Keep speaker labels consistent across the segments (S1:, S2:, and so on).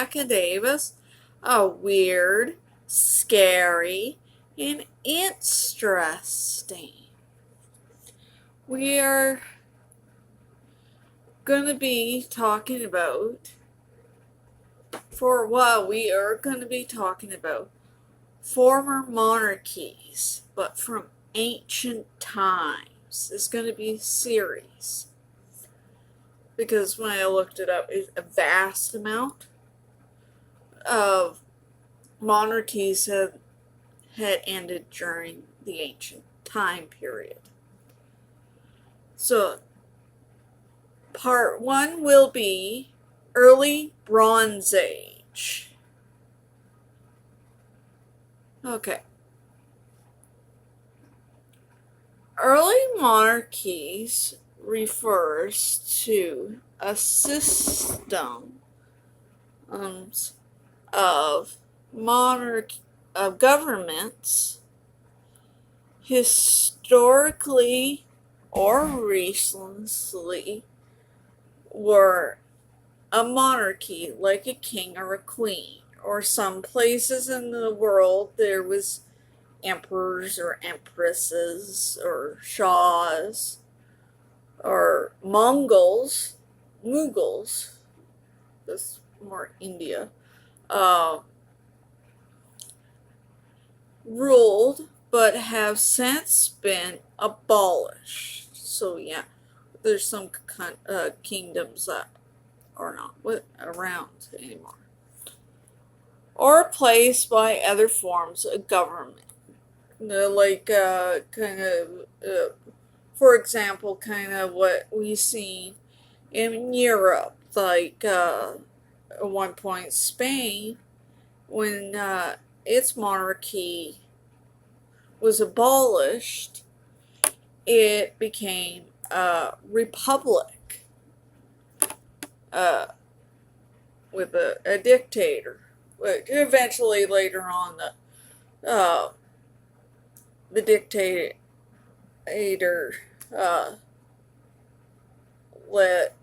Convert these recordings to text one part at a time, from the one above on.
S1: Acadavus, weird, scary, and interesting. We are going to be talking about, for a while, we are going to be talking about former monarchies, but from ancient times. It's going to be a series. Because when I looked it up, it's a vast amount of monarchies had ended during the ancient time period. So, part 1 will be Early Bronze Age. Okay. Early monarchies refers to a system of governments historically or recently were a monarchy, like a king or a queen, or some places in the world there was emperors or empresses or shahs or Mughals, that's more India, ruled but have since been abolished. So yeah, there's some kingdoms that are not around anymore, or replaced by other forms of government, like for example, kind of what we see in Europe, like at one point Spain, when its monarchy was abolished, it became a republic with a dictator. But eventually, later on, the dictator let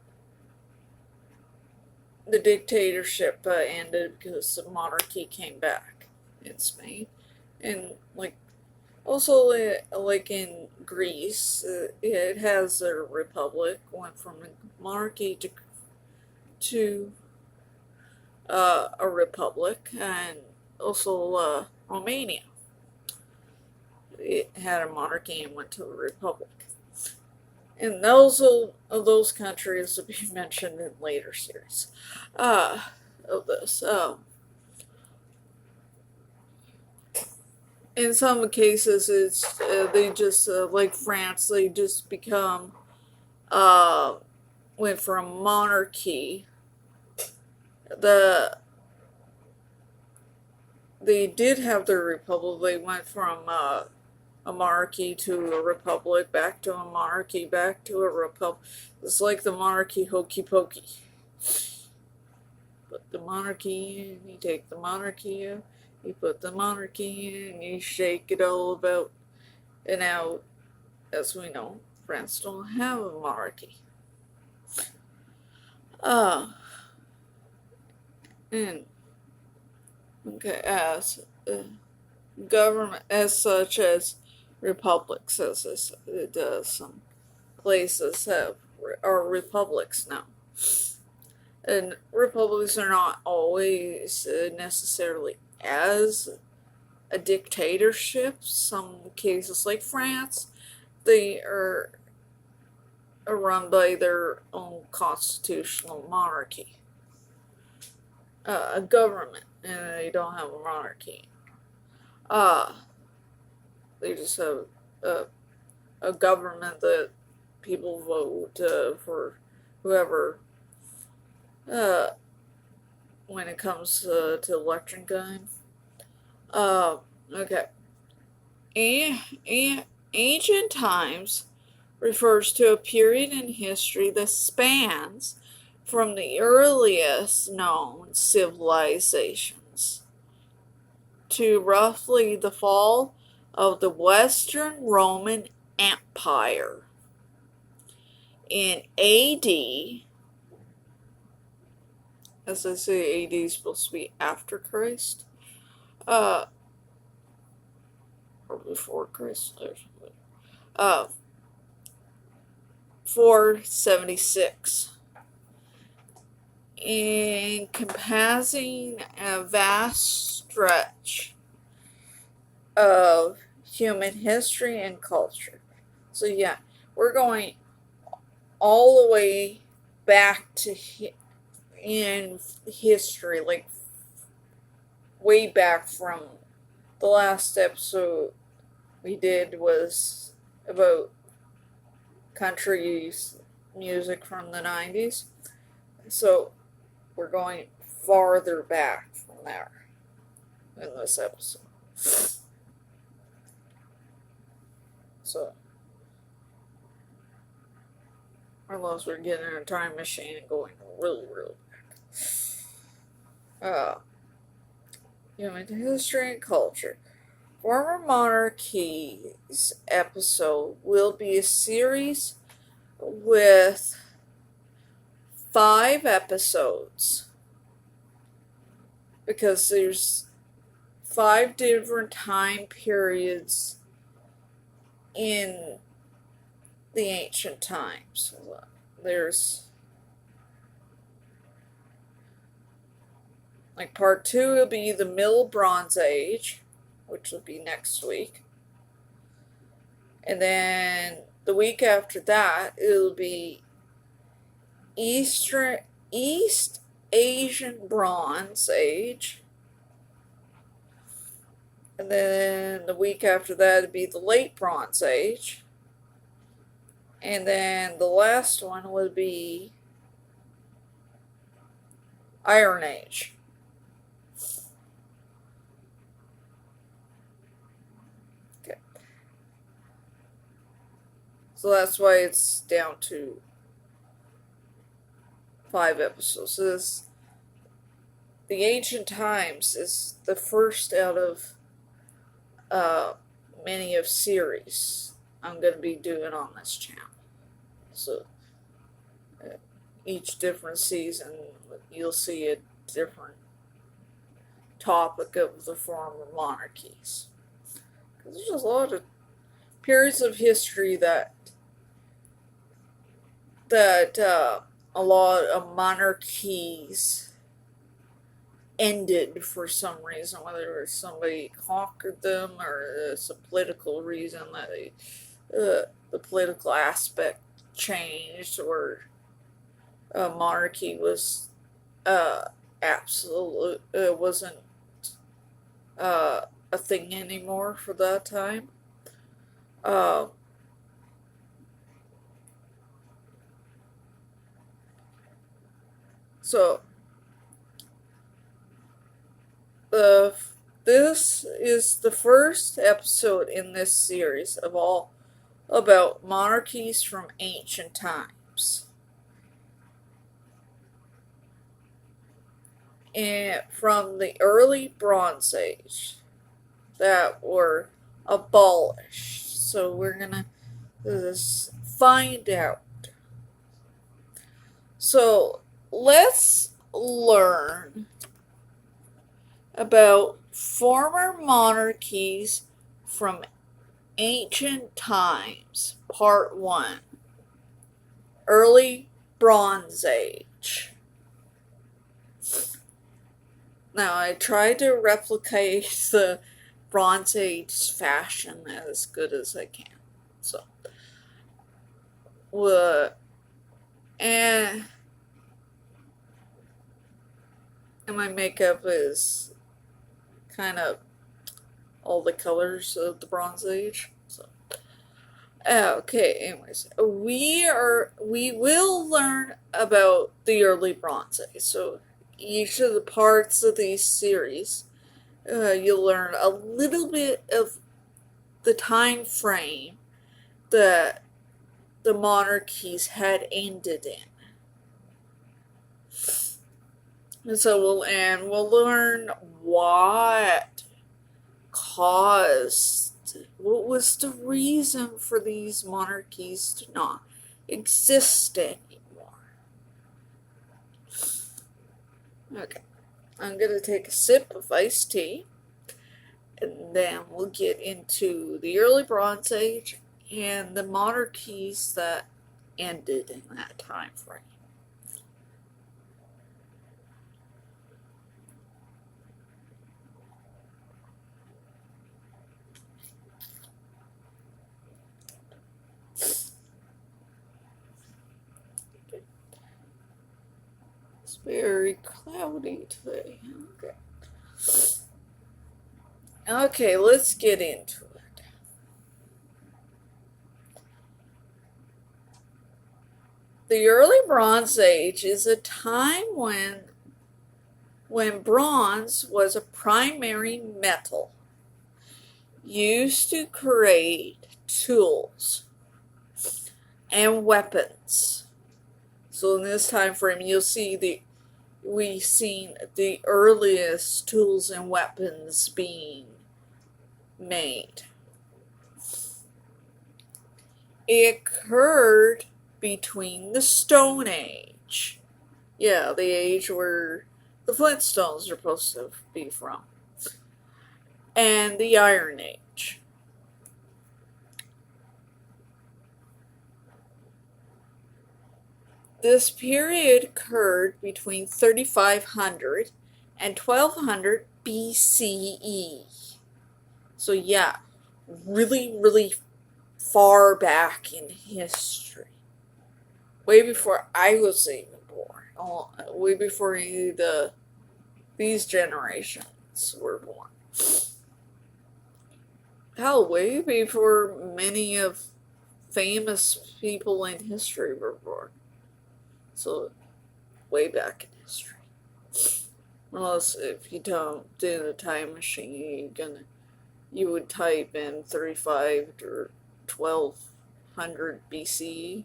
S1: the dictatorship ended because the monarchy came back in Spain, and also like in Greece, it has a republic, went from a monarchy to a republic, and also Romania, it had a monarchy and went to a republic. And those countries will be mentioned in later series of this. In some cases, it's they just like France, they just become went from monarchy. They did have their republic. They went from a monarchy to a republic, back to a monarchy, back to a republic. It's like the monarchy hokey pokey. Put the monarchy in, you take the monarchy in, you put the monarchy in, you shake it all about. And now, as we know, France don't have a monarchy. And okay, as government as such as republics, as it does, some places are republics now. And republics are not always necessarily as a dictatorship. Some cases, like France, they are run by their own constitutional monarchy, a government, and they don't have a monarchy. They just have a government that people vote for whoever when it comes to election time. Okay. Ancient times refers to a period in history that spans from the earliest known civilizations to roughly the fall of the Western Roman Empire in AD as I say, AD is supposed to be after Christ, or before Christ, or something. 476, encompassing a vast stretch of human history and culture. So yeah, we're going all the way back to in history, like way back from the last episode we did was about country music from the 90s. So we're going farther back from there in this episode. So, unless we're getting in a time machine and going really, really back. Human history and culture. Former Monarchies episode will be a series with 5 episodes, because there's 5 different time periods in the ancient times. There's like part 2 will be the Middle Bronze Age, which will be next week. And then the week after that, it'll be East Asian Bronze Age. And then the week after that, it'll be the Late Bronze Age. And then the last one would be Iron Age. Okay. So that's why it's down to 5 episodes. So the Ancient Times is the first out of many of series I'm going to be doing on this channel. So each different season you'll see a different topic of the former monarchies. Because there's just a lot of periods of history that a lot of monarchies ended for some reason, whether somebody conquered them or it's a political reason that the political aspect changed, or monarchy was absolute, wasn't a thing anymore for that time. So this is the first episode in this series of all about monarchies from ancient times. And from the early Bronze Age that were abolished. So we're gonna find out. So let's learn about former monarchies from ancient times, part 1, early Bronze Age. Now, I tried to replicate the Bronze Age fashion as good as I can. So, and my makeup is kind of all the colors of the Bronze Age. So, okay. Anyways, we will learn about the early Bronze Age. So each of the parts of these series, you'll learn a little bit of the time frame that the monarchies had ended in. And so we'll learn what was the reason for these monarchies to not exist anymore. Okay, I'm going to take a sip of iced tea, and then we'll get into the early Bronze Age and the monarchies that ended in that time frame. It's very cloudy today. Okay. Okay, let's get into it. The early Bronze Age is a time when bronze was a primary metal used to create tools and weapons. So in this time frame, you'll see we've seen the earliest tools and weapons being made. It occurred between the Stone Age, yeah, the age where the Flintstones are supposed to be from, and the Iron Age. This period occurred between 3500 and 1200 BCE. So yeah, really, really far back in history. Way before I was even born. Way before these generations were born. Hell, way before many of famous people in history were born. So, way back in history. Unless if you don't do the time machine, you would type in 35 or 1200 BC.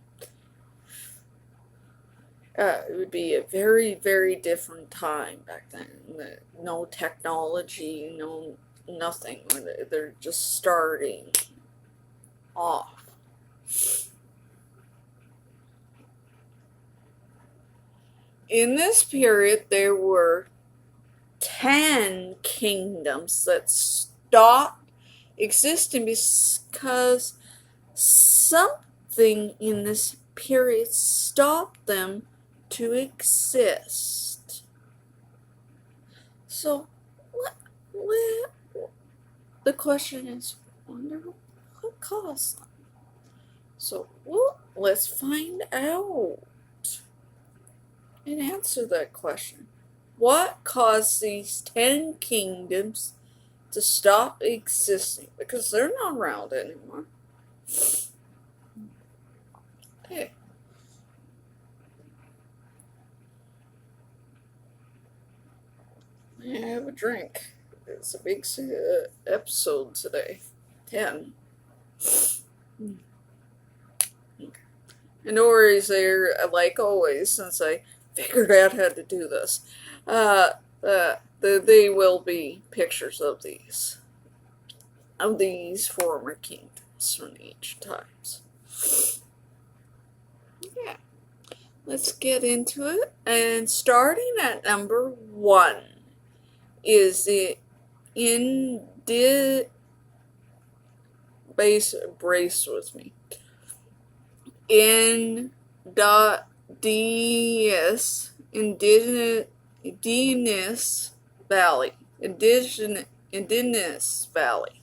S1: It would be a very, very different time back then. No technology, no nothing. They're just starting off. In this period, there were 10 kingdoms that stopped existing because something in this period stopped them to exist. So, the question is, wonder what caused them? So, well, let's find out and answer that question. What caused these 10 kingdoms to stop existing? Because they're not around anymore. Okay. I have a drink. It's a big episode today. 10. And no worries there, like always, since I figured out how to do this. They will be pictures of these former kingdoms from each times. Yeah, let's get into it. And starting at number 1 is the brace with me. Indigenous Valley. Indigenous Valley.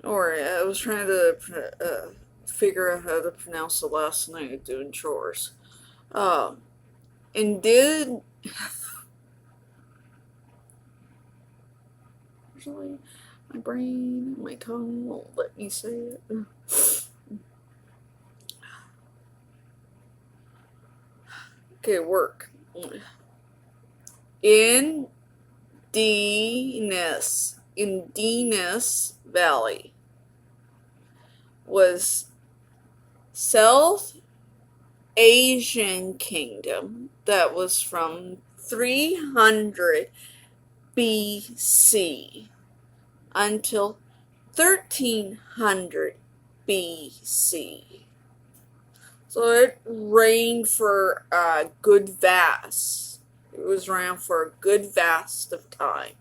S1: Or I was trying to figure out how to pronounce the last night doing chores. Usually my brain, my tongue won't let me say it. Okay, work. Indigenous Valley was South Asian kingdom that was from 300 BC until 1300 BC. So it reigned for a good vast. It was around for a good vast of time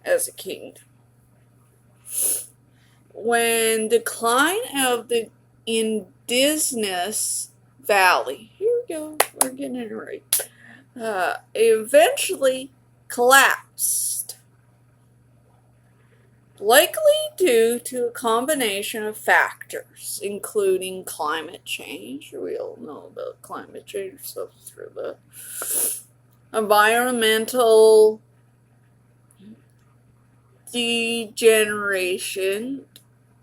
S1: as a kingdom. When decline of the indigenous valley, here we go, we're getting it right, eventually collapsed, likely due to a combination of factors, including climate change. We all know about climate change stuff through the environmental degeneration.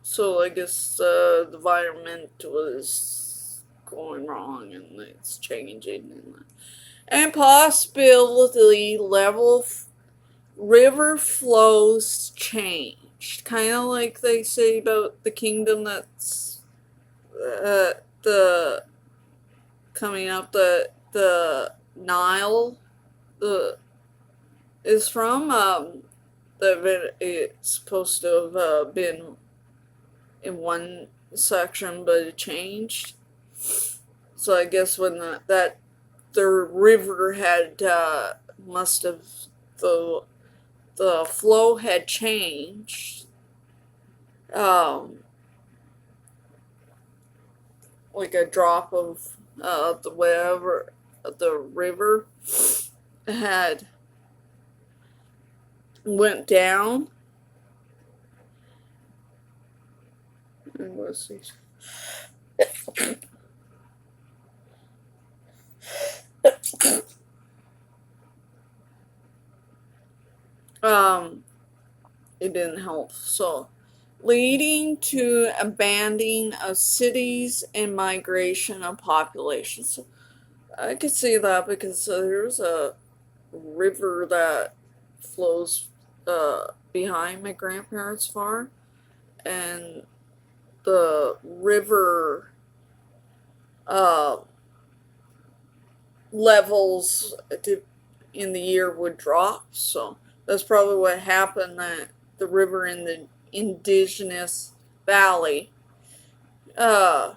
S1: So I guess the environment was going wrong and it's changing. And possibility level river flows changed. Kind of like they say about the kingdom that's the coming up, the Nile is from. It's supposed to have been in one section, but it changed. So I guess when the river had must have the flow had changed. Like a drop of the whatever the river had went down. And let's see. It didn't help. So, leading to abandoning of cities and migration of population. So, I could see that because there's a river that flows behind my grandparents' farm, and the river levels in the year would drop. So that's probably what happened. That the river in the indigenous valley had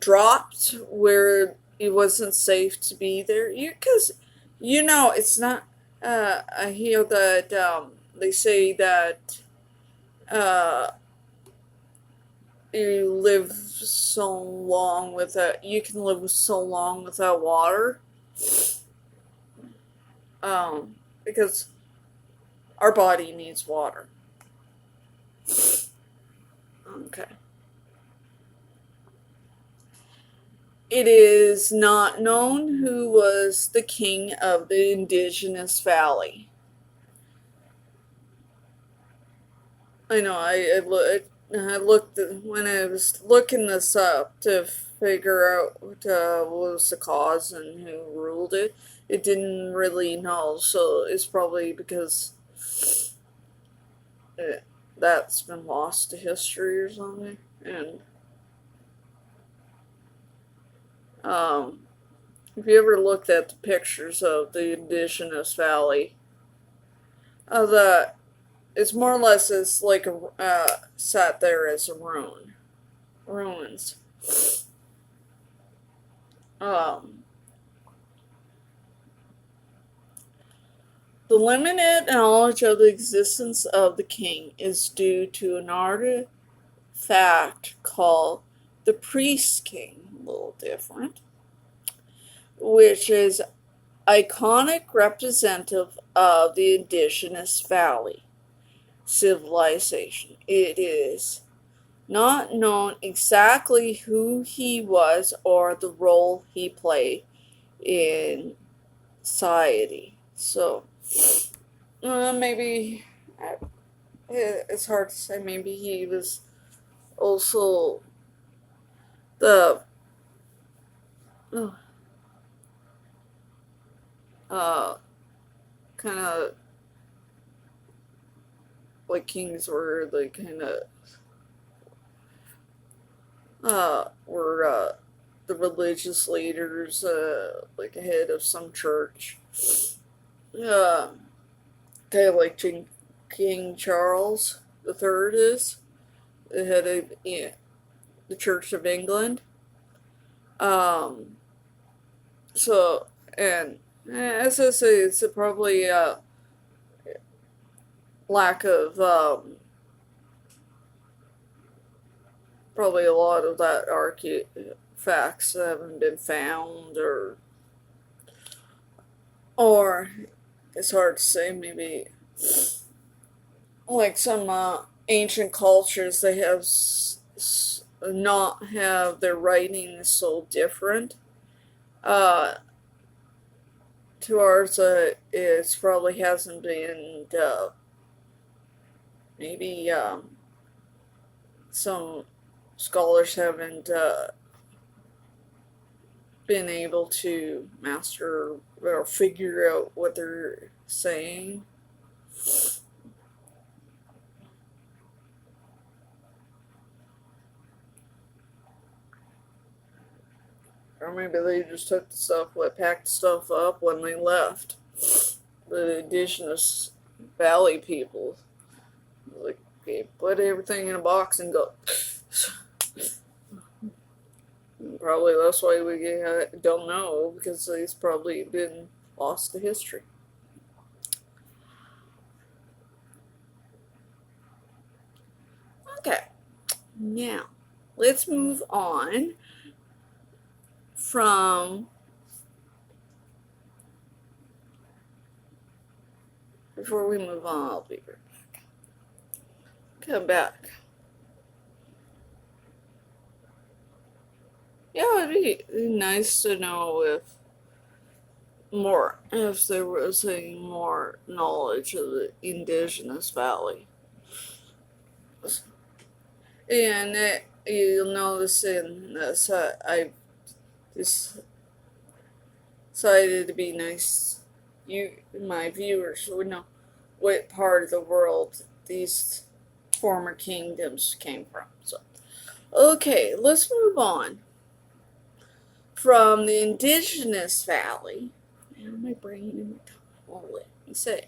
S1: dropped where it wasn't safe to be there. Because it's not. I hear that they say that you live so long without. You can live so long without water. Because our body needs water. Okay. It is not known who was the king of the indigenous valley. I know, I looked when I was looking this up to figure out what was the cause and who ruled it. It didn't really know, so it's probably because that's been lost to history or something. And if you ever looked at the pictures of the indigenous valley, it's more or less it's like sat there as a ruins. The limited knowledge of the existence of the king is due to an artifact called the Priest King, a little different, which is iconic representative of the indigenous valley civilization. It is not known exactly who he was or the role he played in society. So, maybe it's hard to say. Maybe he was also the kind of like kings were the kind of were the religious leaders, like a head of some church. Kind of like King Charles the Third is the head of the Church of England. So, and as I say, it's probably a lack of, probably a lot of that artifacts haven't been found, or it's hard to say, maybe like some ancient cultures, they have not have their writing so different. Uh, to ours, it probably hasn't been, maybe some scholars haven't been able to master or figure out what they're saying. Or maybe they just took the stuff, packed the stuff up when they left. The indigenous valley people, like, okay, put everything in a box and go. Probably that's why we don't know, because it's probably been lost to history. Okay, now let's move on from. Before we move on, I'll be right back. Come back. Yeah, it'd be nice to know if there was any more knowledge of the indigenous valley. And you'll notice in this, I decided to be nice. My viewers would know what part of the world these former kingdoms came from. So, okay, let's move on from the indigenous valley. Now my brain and my tongue won't let me say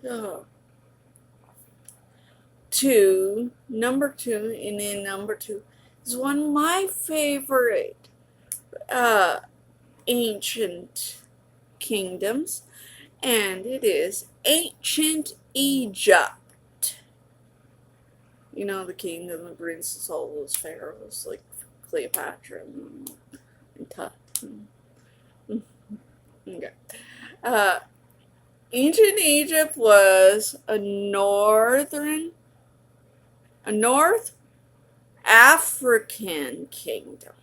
S1: it. To number two, and then number two is one of my favorite ancient kingdoms, and it is ancient Egypt. You know, the kingdom that brings us all those pharaohs like Cleopatra and Tut. Okay. Ancient Egypt was a North African kingdom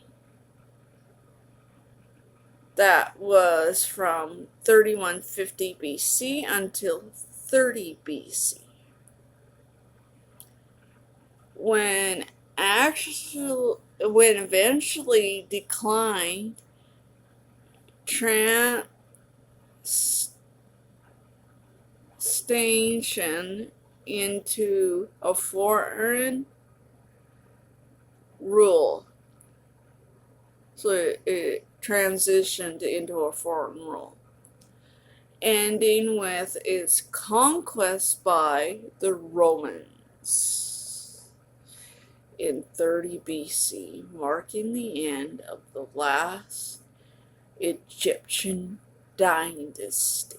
S1: that was from 3150 BC until 30 BC. When eventually declined, translation into a foreign rule. So it transitioned into a foreign rule, ending with its conquest by the Romans in 30 BC, marking the end of the last Egyptian dynasty,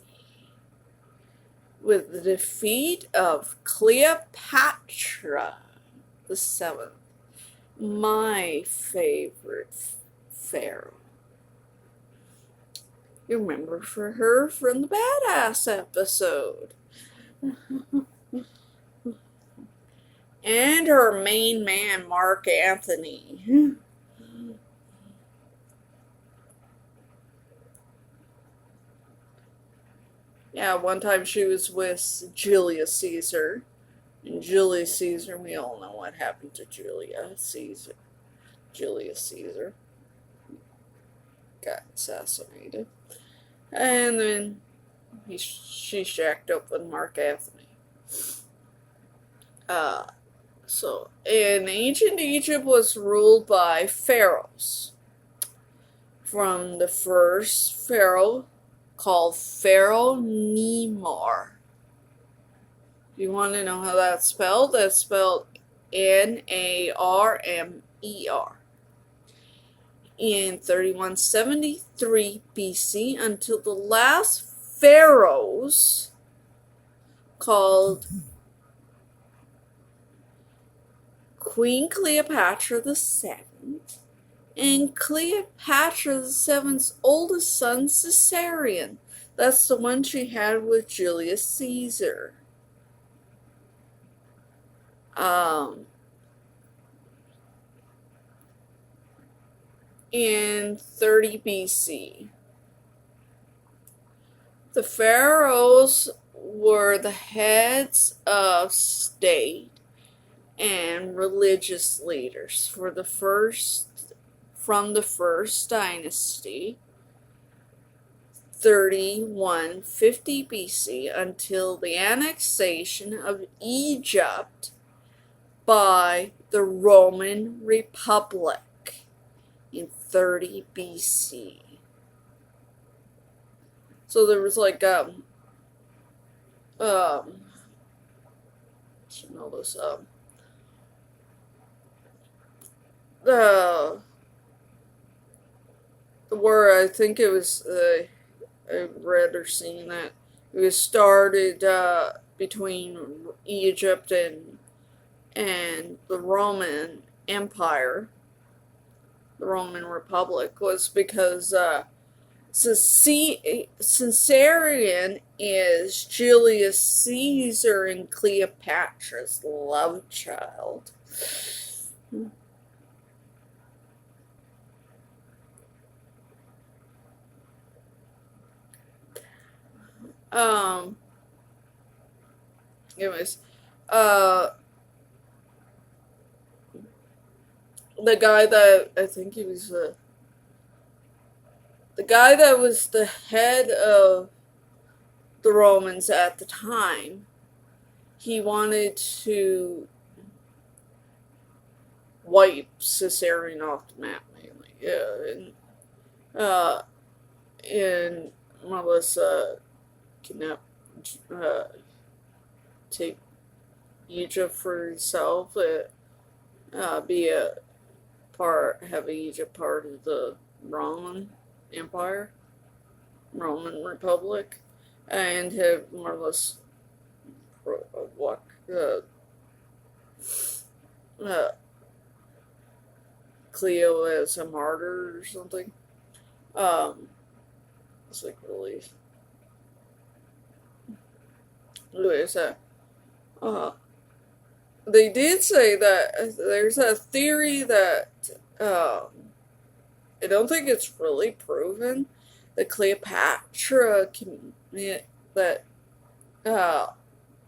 S1: with the defeat of Cleopatra the Seventh, my favorite pharaoh. You remember her from the Badass episode. And her main man, Mark Antony. Yeah, one time she was with Julius Caesar. And Julius Caesar, we all know what happened to Julius Caesar. Got assassinated. And then she shacked up with Mark Antony. So, in ancient Egypt was ruled by pharaohs. From the first pharaoh, called Pharaoh Nemar. If you want to know how that's spelled N-A-R-M-A-R. In 3173 BC, until the last pharaohs, called Queen Cleopatra VII, and Cleopatra VII's oldest son, Caesarion. That's the one she had with Julius Caesar. In 30 BC. The pharaohs were the heads of state and religious leaders from the first dynasty, 3150 BC, until the annexation of Egypt by the Roman Republic in 30 BC. So there was like you know this the war, I think it was I read or seen that it was started between Egypt and the Roman Empire, the Roman Republic, was because Caesarion is Julius Caesar and Cleopatra's love child. Anyways, the guy that I think he was the guy that was the head of the Romans at the time, he wanted to wipe Caesarion off the map, mainly. Yeah, and Melissa kidnap, take Egypt for himself, be a have Egypt part of the Roman Empire, Roman Republic, and have more or less Cleo as a martyr or something. It's like really. Anyways, they did say that there's a theory that I don't think it's really proven that Cleopatra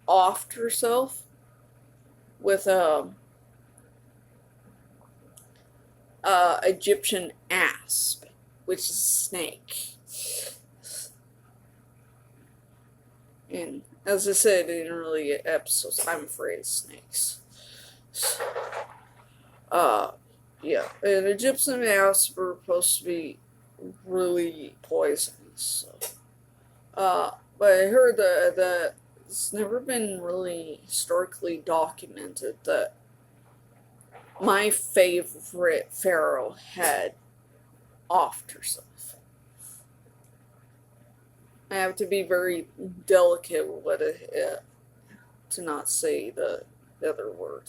S1: offed herself with Egyptian asp, which is a snake. And as I said in earlier episodes, I'm afraid of snakes. Yeah, and Egyptian asps were supposed to be really poisonous. So, but I heard that it's never been really historically documented that my favorite pharaoh had offed herself. I have to be very delicate with it to not say the other word.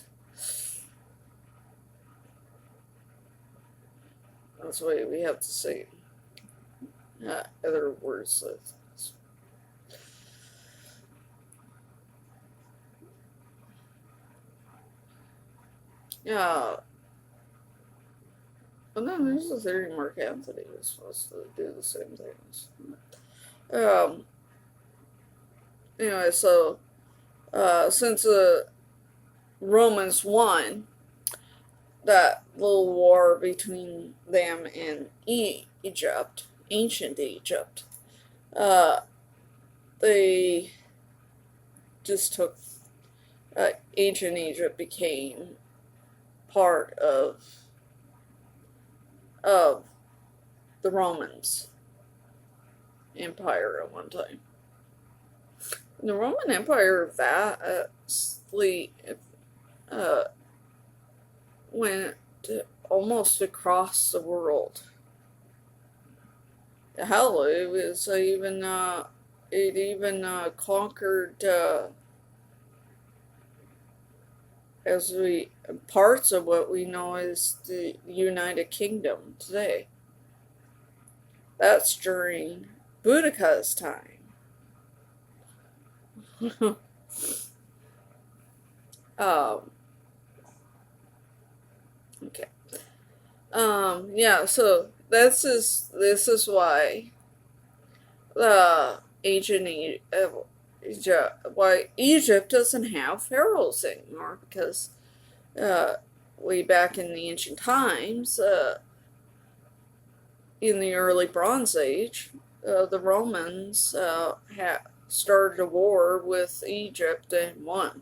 S1: That's why we have to say other words. Yeah. And then there's the theory Mark Anthony was supposed to do the same things. Anyway, so since the Romans won that little war between them and Egypt, ancient Egypt, they just took ancient Egypt became part of the Romans Empire at one time. The Roman Empire vastly, when almost across the world. Hell, it was even it even conquered as we parts of what we know as the United Kingdom today. That's during Boudica's time. um, okay. Yeah. So this is why ancient why Egypt doesn't have pharaohs anymore, because uh, way back in the ancient times, in the early Bronze Age, the Romans had started a war with Egypt and won.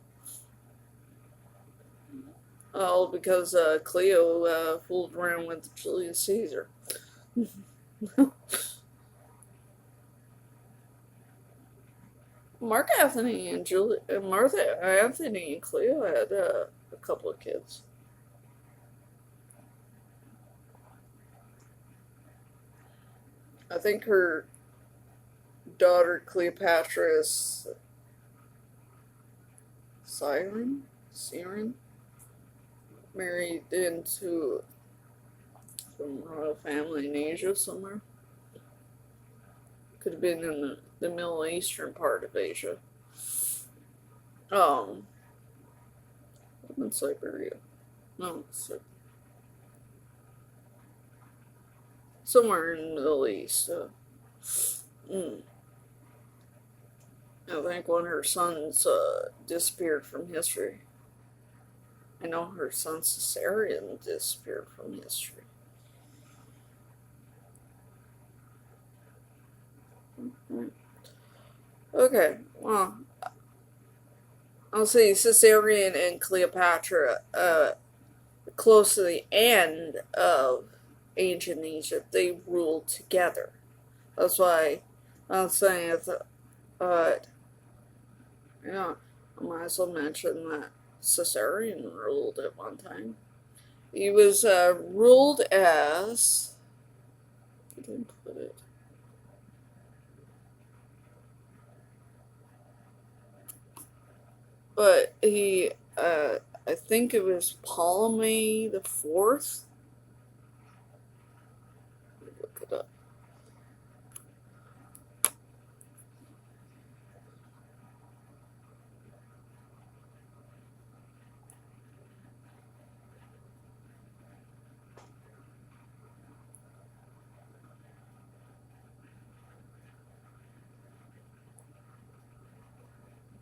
S1: All because Cleo fooled around with Julius Caesar. Mark Anthony and Martha Anthony and Cleo had a couple of kids. I think her daughter Cleopatra is Siren, married into some royal family in Asia somewhere. Could have been in the Middle Eastern part of Asia. In Siberia. No, somewhere in the Middle East. I think one of her sons disappeared from history. I know her son Caesarion disappeared from history. Okay, well, I'll say Caesarion and Cleopatra, close to the end of ancient Egypt, they ruled together. That's why I'm saying yeah, I might as well mention that Caesarion ruled at one time. He was ruled as. I didn't put it. But I think it was Ptolemy the Fourth. Look it up.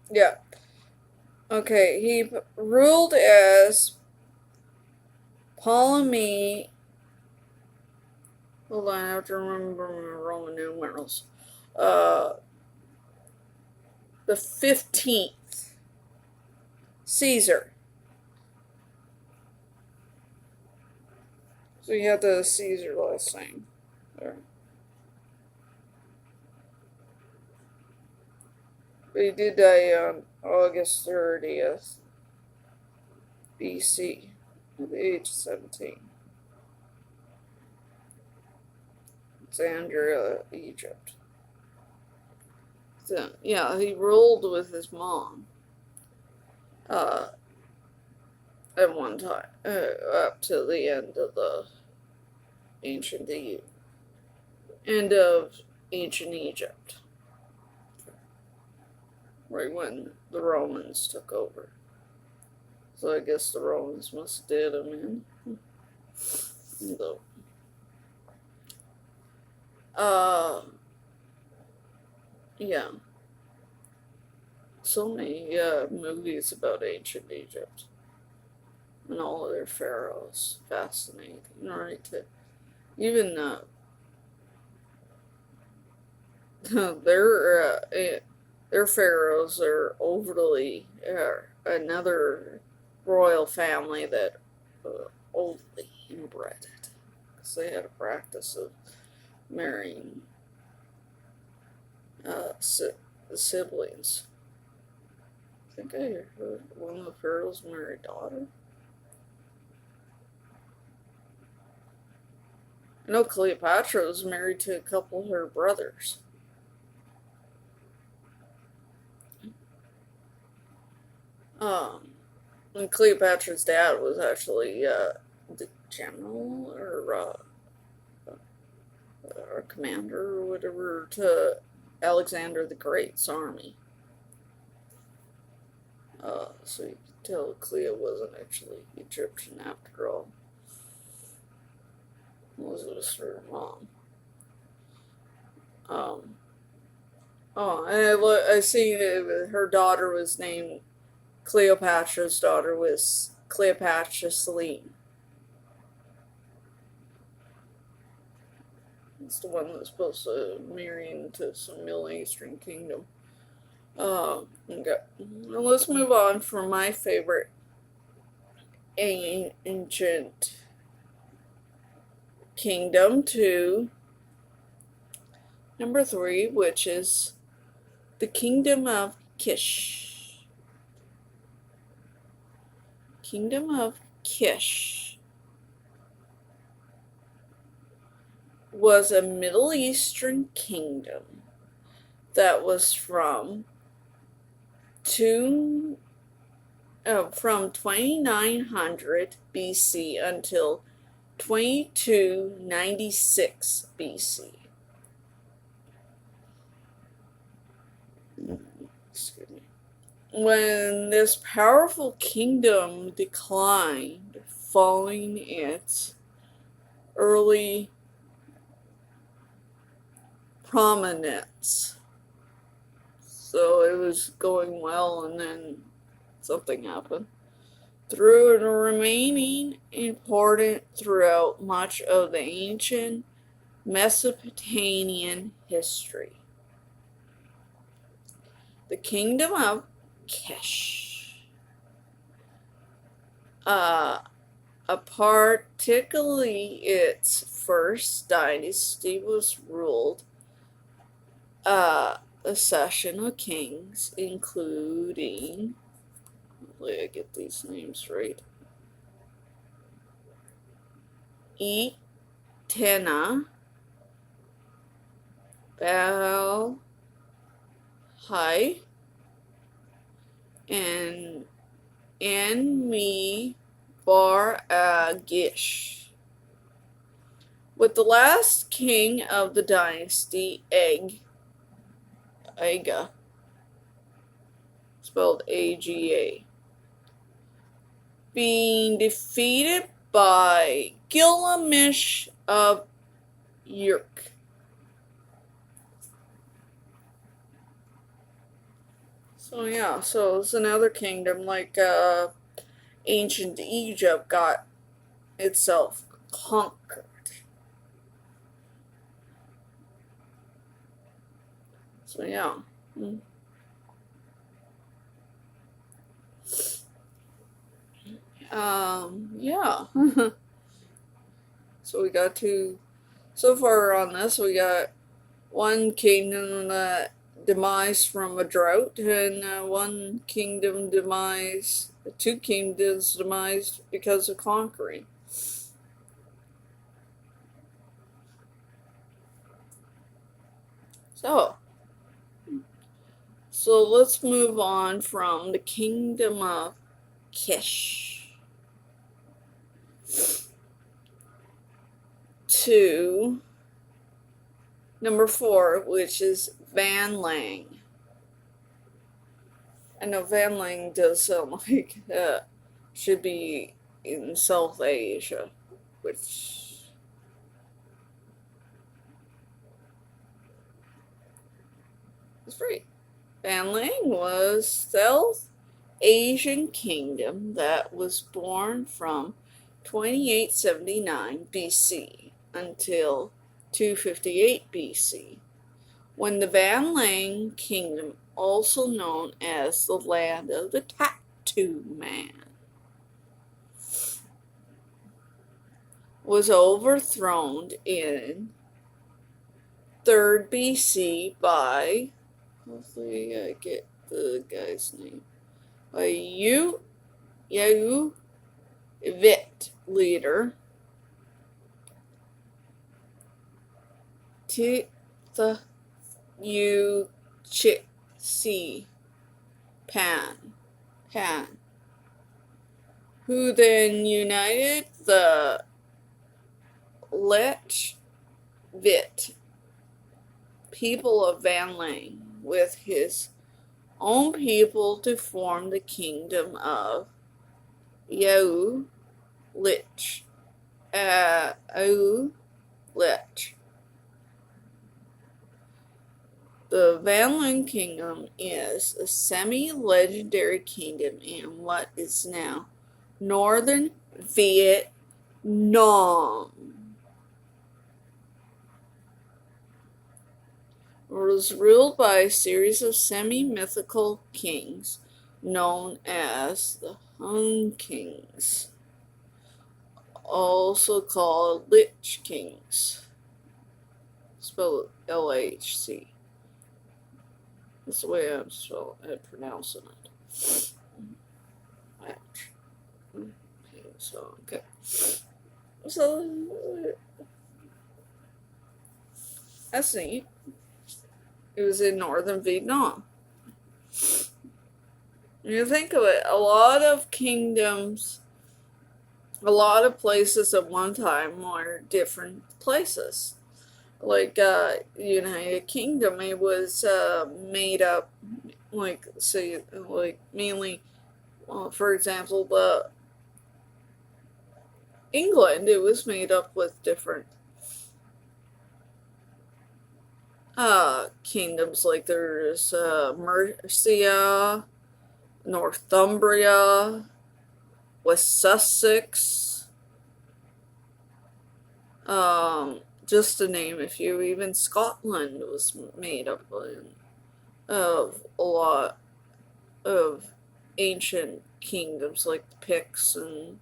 S1: Yeah. Okay, he ruled as Ptolemy. Hold on, I have to remember my Roman numerals. The 15th. Caesar. So you had the Caesar last name there. But he did die on August 30th, BC, at the age of 17. Alexandria, Egypt. So, yeah, he ruled with his mom at one time, up to the end of end of ancient Egypt, right when the Romans took over. So I guess the Romans must have did him in. So, yeah. So many movies about ancient Egypt and all of their pharaohs. Fascinating, right? Even their pharaohs are overly another royal family that overly inbred, because they had a practice of marrying siblings. I think I heard one of the pharaohs married a daughter. I know Cleopatra was married to a couple of her brothers. Um, and Cleopatra's dad was actually the general or commander or whatever to Alexander the Great's army. So you can tell Cleo wasn't actually Egyptian after all. It was her mom. Um, I see her daughter was named Cleopatra's daughter was Cleopatra Selene. It's the one that's supposed to marry into some Middle Eastern kingdom. Okay. Now let's move on from my favorite ancient kingdom to number 3, which is the Kingdom of Kish. Kingdom of Kish was a Middle Eastern kingdom that was from 2900 BC until 2296 BC. Excuse me. When this powerful kingdom declined following its early prominence. So it was going well and then something happened. Through remaining important throughout much of the ancient Mesopotamian history. The Kingdom of Kish. Particularly its first dynasty was ruled a succession of kings, including, let me get these names right, Etana, Balhai, and Enmi Bar Agish. With the last king of the dynasty, Aga, spelled A-G-A, being defeated by Gilgamesh of Uruk. So yeah, so it's another kingdom like ancient Egypt got itself conquered. So yeah. Yeah. So we got so far on this, we got one kingdom that demise from a drought, and one kingdom demise, 2 kingdoms demise because of conquering. So let's move on from the Kingdom of Kish to number 4, which is Van Lang. I know Van Lang does sound like should be in South Asia, which is great. Van Lang was South Asian kingdom that was born from 2879 BC until 258 BC, when the Van Lang kingdom, also known as the land of the Tattoo Man, was overthrown in 3rd BC by, hopefully I get the guy's name, by Yavit leader the U-C Pan, who then united the Lech Vit people of Van Lang with his own people to form the kingdom of Yao Lich. Lich. The Van Lang Kingdom is a semi-legendary kingdom in what is now northern Vietnam. It was ruled by a series of semi-mythical kings known as the Hun Kings, also called Lich Kings, spelled L-H-C. That's the way I'm pronouncing it. Ouch. Okay, so, okay. So, that's neat. It was in northern Vietnam. When you think of it, a lot of kingdoms, a lot of places at one time were different places. Like United Kingdom, it was made up, like say, like mainly, for example, the England. It was made up with different kingdoms. Like there's Mercia, Northumbria, West Sussex. Just to name a few, even Scotland was made up of a lot of ancient kingdoms like the Picts and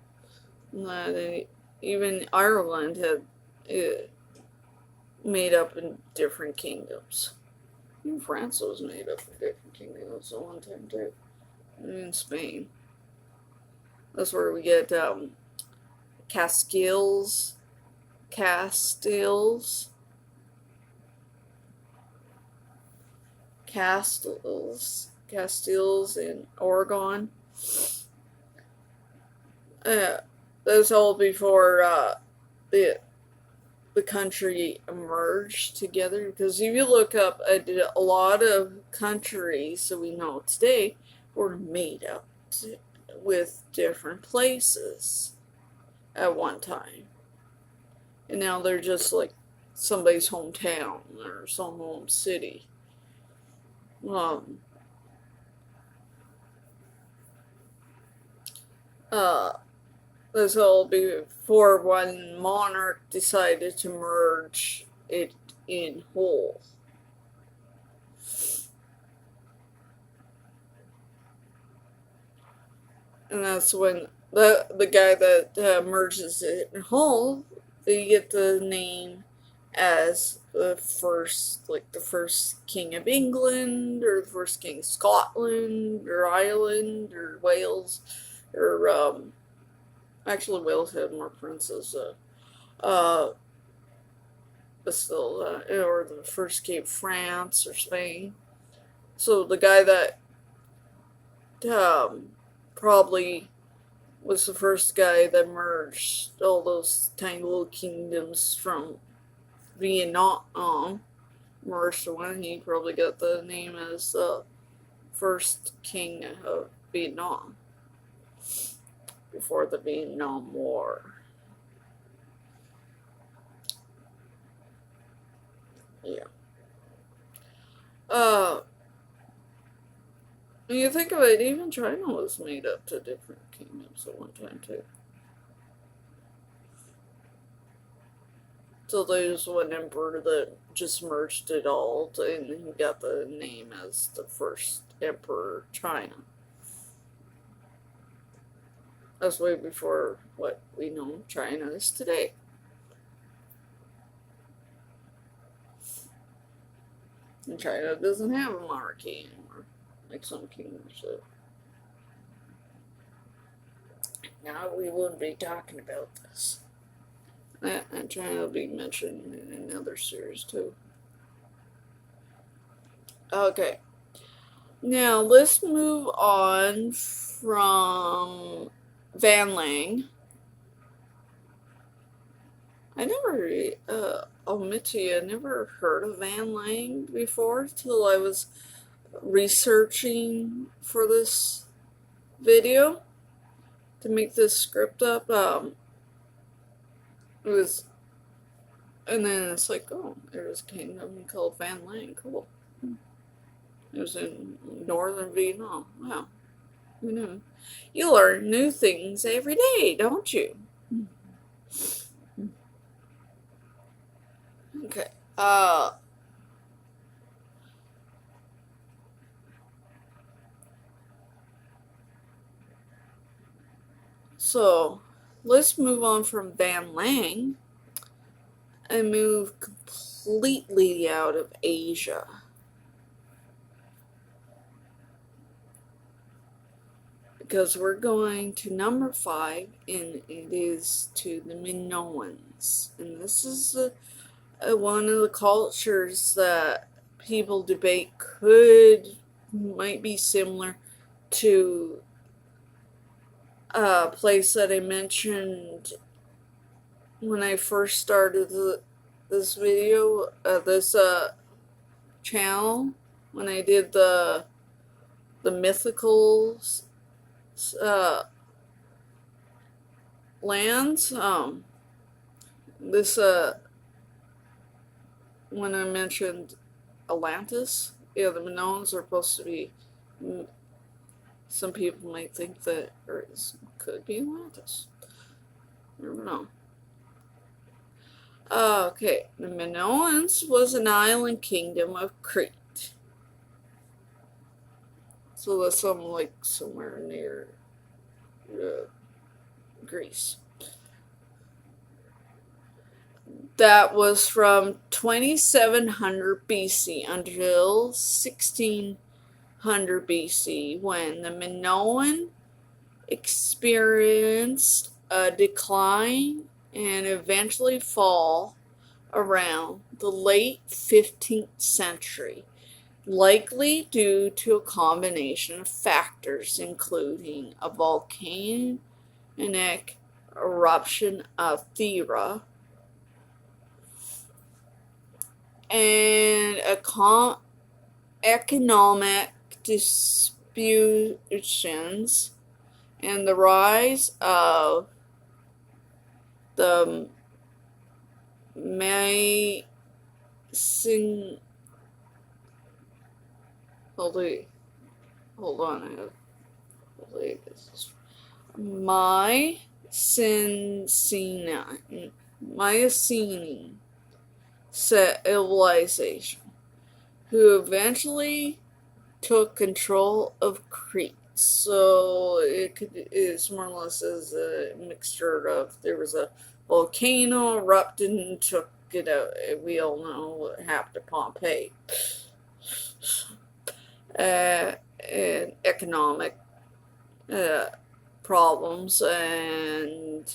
S1: even Ireland had made up in different kingdoms. Even France was made up of different kingdoms at one time too. And in Spain. That's where we get Castiles in Oregon. That's all before the country emerged together. Because if you look up, a lot of countries that we know today were made up with different places at one time. And now they're just like somebody's hometown or some home city. This all before one monarch decided to merge it in whole. And that's when the guy that merges it in whole, they get the name as the first king of England, or the first king of Scotland, or Ireland, or Wales, or actually Wales had more princes, but still, or the first king of France or Spain. So the guy that probably was the first guy that merged all those tiny little kingdoms from Vietnam, merged one. He probably got the name as the first king of Vietnam before the Vietnam War. Yeah. When you think of it, even China was made up to different kingdoms at one time too. So there's one emperor that just merged it all, and he got the name as the first emperor of China. That's way before what we know China is today. And China doesn't have a monarchy anymore, like some kingdoms do. Now we wouldn't be talking about this. And China will be mentioned in another series too. Okay. Now let's move on from Van Lang. I never, I'll admit to you, I never heard of Van Lang before till I was researching for this video to make this script up. It was, and then it's like, oh, there was a kingdom called Van Lang. Cool. It was in northern Vietnam. Wow. Who knew? You learn new things every day, don't you? Okay. So let's move on from Van Lang and move completely out of Asia. Because we're going to number 5, and it is to the Minoans. And this is one of the cultures that people debate might be similar to a place that I mentioned when I first started this video, this channel, when I did the mythical lands. This when I mentioned Atlantis, yeah, the Minoans are supposed to be. Some people might think that Earth could be Atlantis. I don't know. Okay, the Minoans was an island kingdom of Crete. So that's somewhere near Greece. That was from 2700 BC until 1600 BC, when the Minoan experienced a decline and eventually fall around the late 15th century, likely due to a combination of factors, including a volcanic eruption of Thera and economic disputations and the rise of the Mycenaean civilization, who eventually took control of Crete. So it's more or less as a mixture of, there was a volcano erupted and took it out. We all know what happened to Pompeii. And economic problems and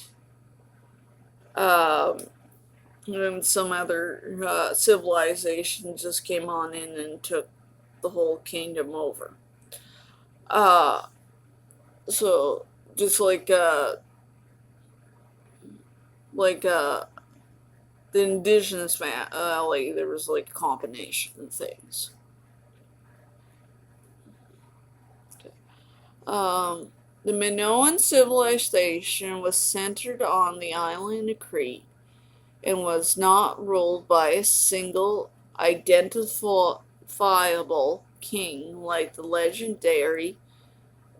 S1: some other civilization just came on in and took the whole kingdom over. So just like the indigenous valley, there was like a combination of things. Okay. The Minoan civilization was centered on the island of Crete and was not ruled by a single identifiable king like the legendary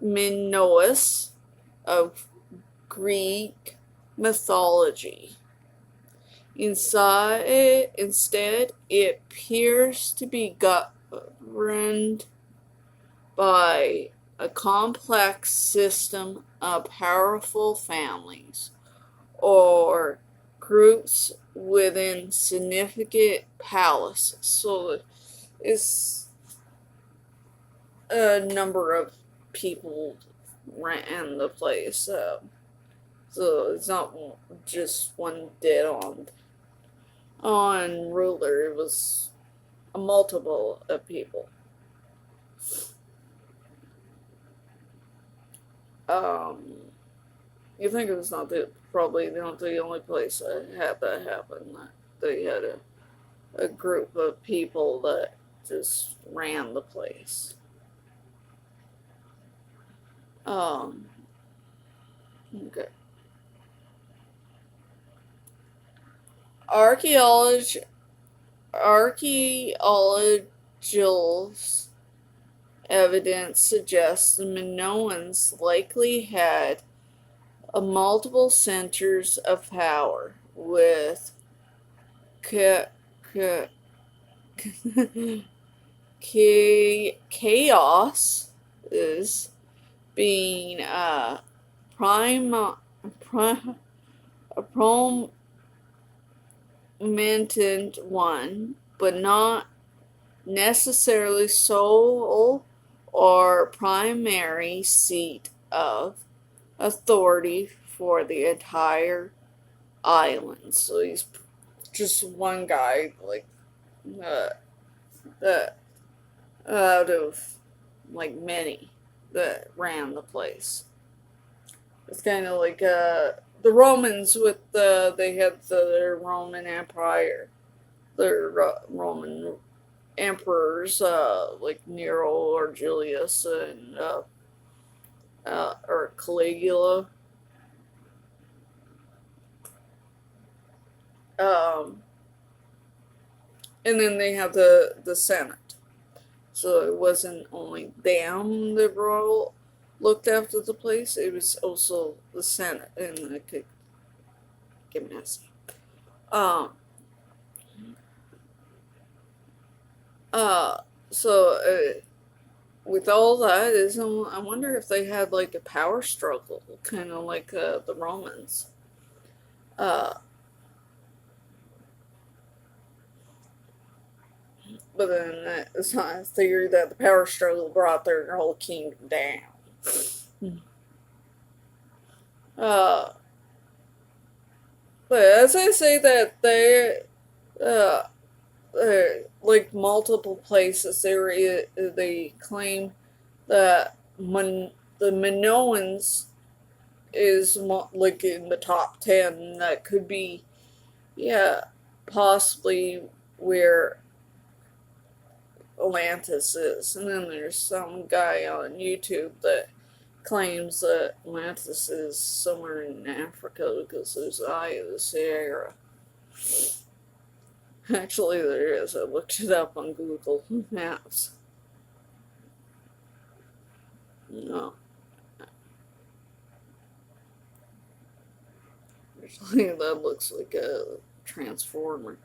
S1: Minoans of Greek mythology. Instead, it appears to be governed by a complex system of powerful families or groups within significant palaces. So it's a number of people ran the place. So it's not just one dead on ruler. It was a multiple of people. Um, you think it's not probably not the only place that had that happen. That they had a group of people that just ran the place. Um, okay. Archaeology, archaeological evidence suggests the Minoans likely had multiple centers of power, with ca- ca- chaos is being prime, prime a prominent one, but not necessarily sole or primary seat of authority for the entire island. So he's just one guy, like, uh, uh, out of like many that ran the place. It's kind of like the Romans with they had their Roman Empire, their Roman emperors like Nero or Julius and or Caligula. Um, and then they have the Senate. So it wasn't only them that looked after the place; it was also the Senate, and it could get messy. Um, uh, so with all that, I wonder if they had like a power struggle, kind of like the Romans. Uh, but then it's not a theory that the power struggle brought their whole kingdom down. Uh, but as I say that uh, like multiple places, they claim that the Minoans is like in the top 10. That could be, yeah, possibly where Atlantis is. And then there's some guy on YouTube that claims that Atlantis is somewhere in Africa because there's the Eye of the Sierra. Actually, there is. I looked it up on Google Maps. No, actually, that looks like a transformer.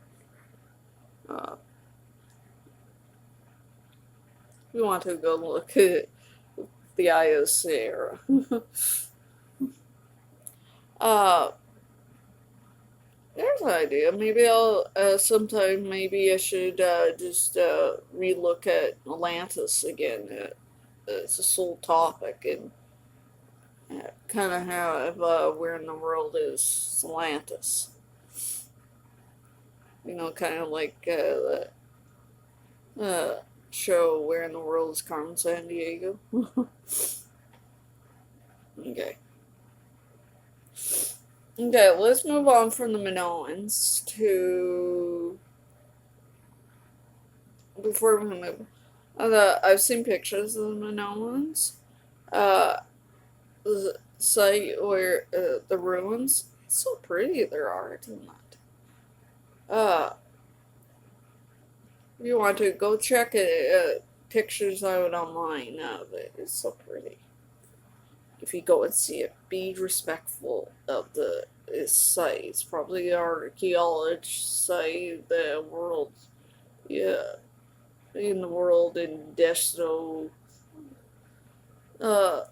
S1: Uh, we want to go look at the Eye of the Sierra. uh, There's an idea. Maybe I'll sometime. Maybe I should just relook at Atlantis again. It's a sole topic and kind of have where in the world is Atlantis. You know, kind of like the show Where in the World is Carmen San Diego. Okay. Okay, let's move on from the Minoans to before we move. I've seen pictures of the Minoans. Uh, the site where the ruins. It's so pretty their art and that. If you want to go check it, pictures out online of it. It's so pretty. If you go and see it, be respectful of the site. It's probably the archaeology site, the world, yeah, in the world in Desto uh,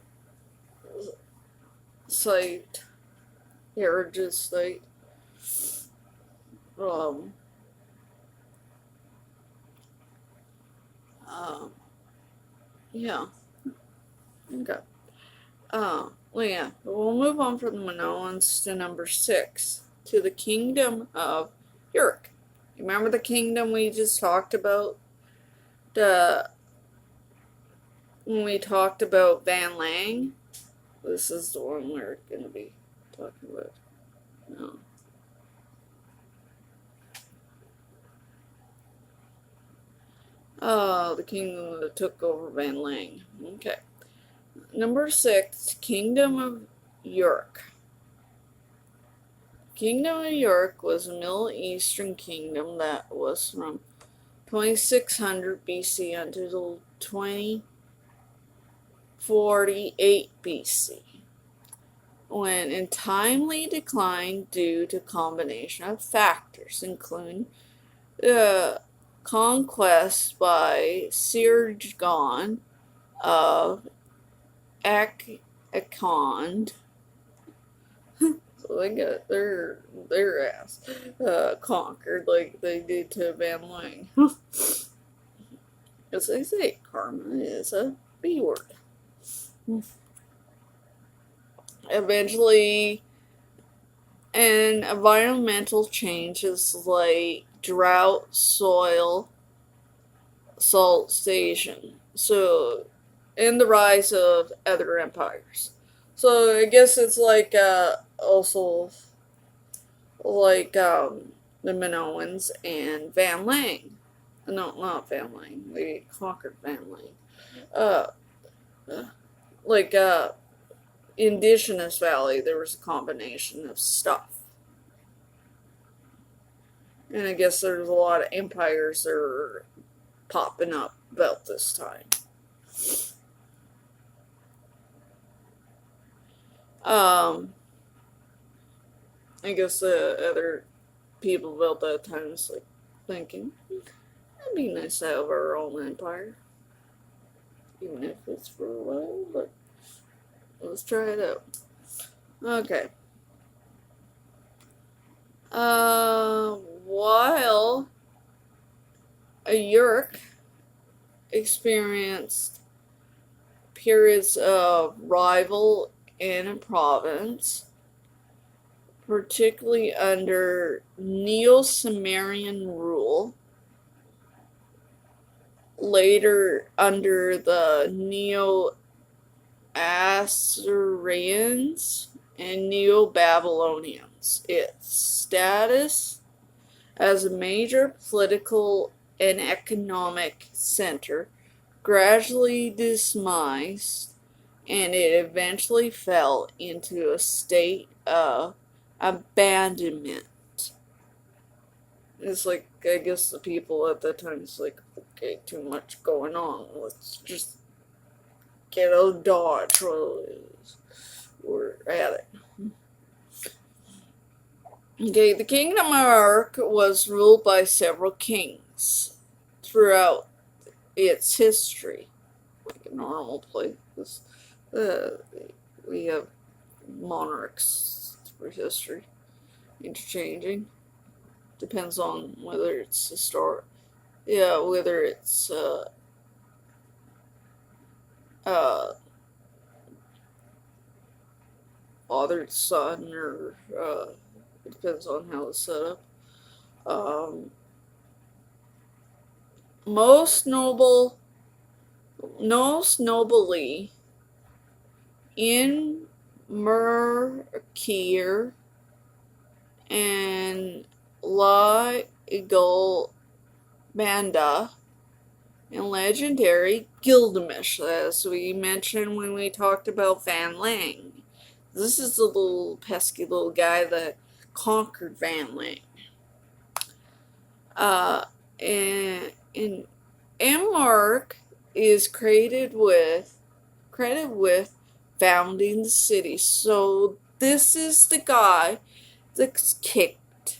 S1: site, heritage site. Um, um, yeah, okay. Well, yeah, we'll move on from the Minoans to number 6, to the kingdom of Uruk. You remember the kingdom we just talked about? The when we talked about Van Lang? This is the one we're going to be talking about. No. The kingdom that took over Van Lang. Okay. Number 6, Kingdom of York. Kingdom of York was a Middle Eastern kingdom that was from 2600 BC until 2048 BC, when in timely decline due to a combination of factors, including conquest by Sirjan of Akond. So they got their ass conquered like they did to Van Lang. As they say, karma is a B word. Eventually, and environmental changes like drought, soil, salt station. So, and the rise of other empires. So I guess it's like also like the Minoans and Van Lang. No, not Van Lang. They conquered Van Lang. Uh, like Indigenous Valley, there was a combination of stuff. And I guess there's a lot of empires that are popping up about this time. I guess the other people about that time was like thinking, it'd be nice to have our own empire. Even if it's for a while, but let's try it out. Okay. While York experienced periods of rival in a province, particularly under Neo-Sumerian rule, later under the Neo-Assyrians and Neo-Babylonians. Its status as a major political and economic center gradually dismissed, and it eventually fell into a state of abandonment. It's like, I guess the people at that time is like, okay, too much going on. Let's just get out of Dodge while we're at it. Okay, the Kingdom of York was ruled by several kings throughout its history, like a normal place. We have monarchs for history, interchanging. Depends on whether it's historic, whether it's fathered son, or it depends on how it's set up. Most nobly in Merkier and La Eagle Banda and legendary Gilgamesh, as we mentioned when we talked about Van Lang. This is the little pesky little guy that conquered Van Lang. And Mark is credited with founding the city. So this is the guy that kicked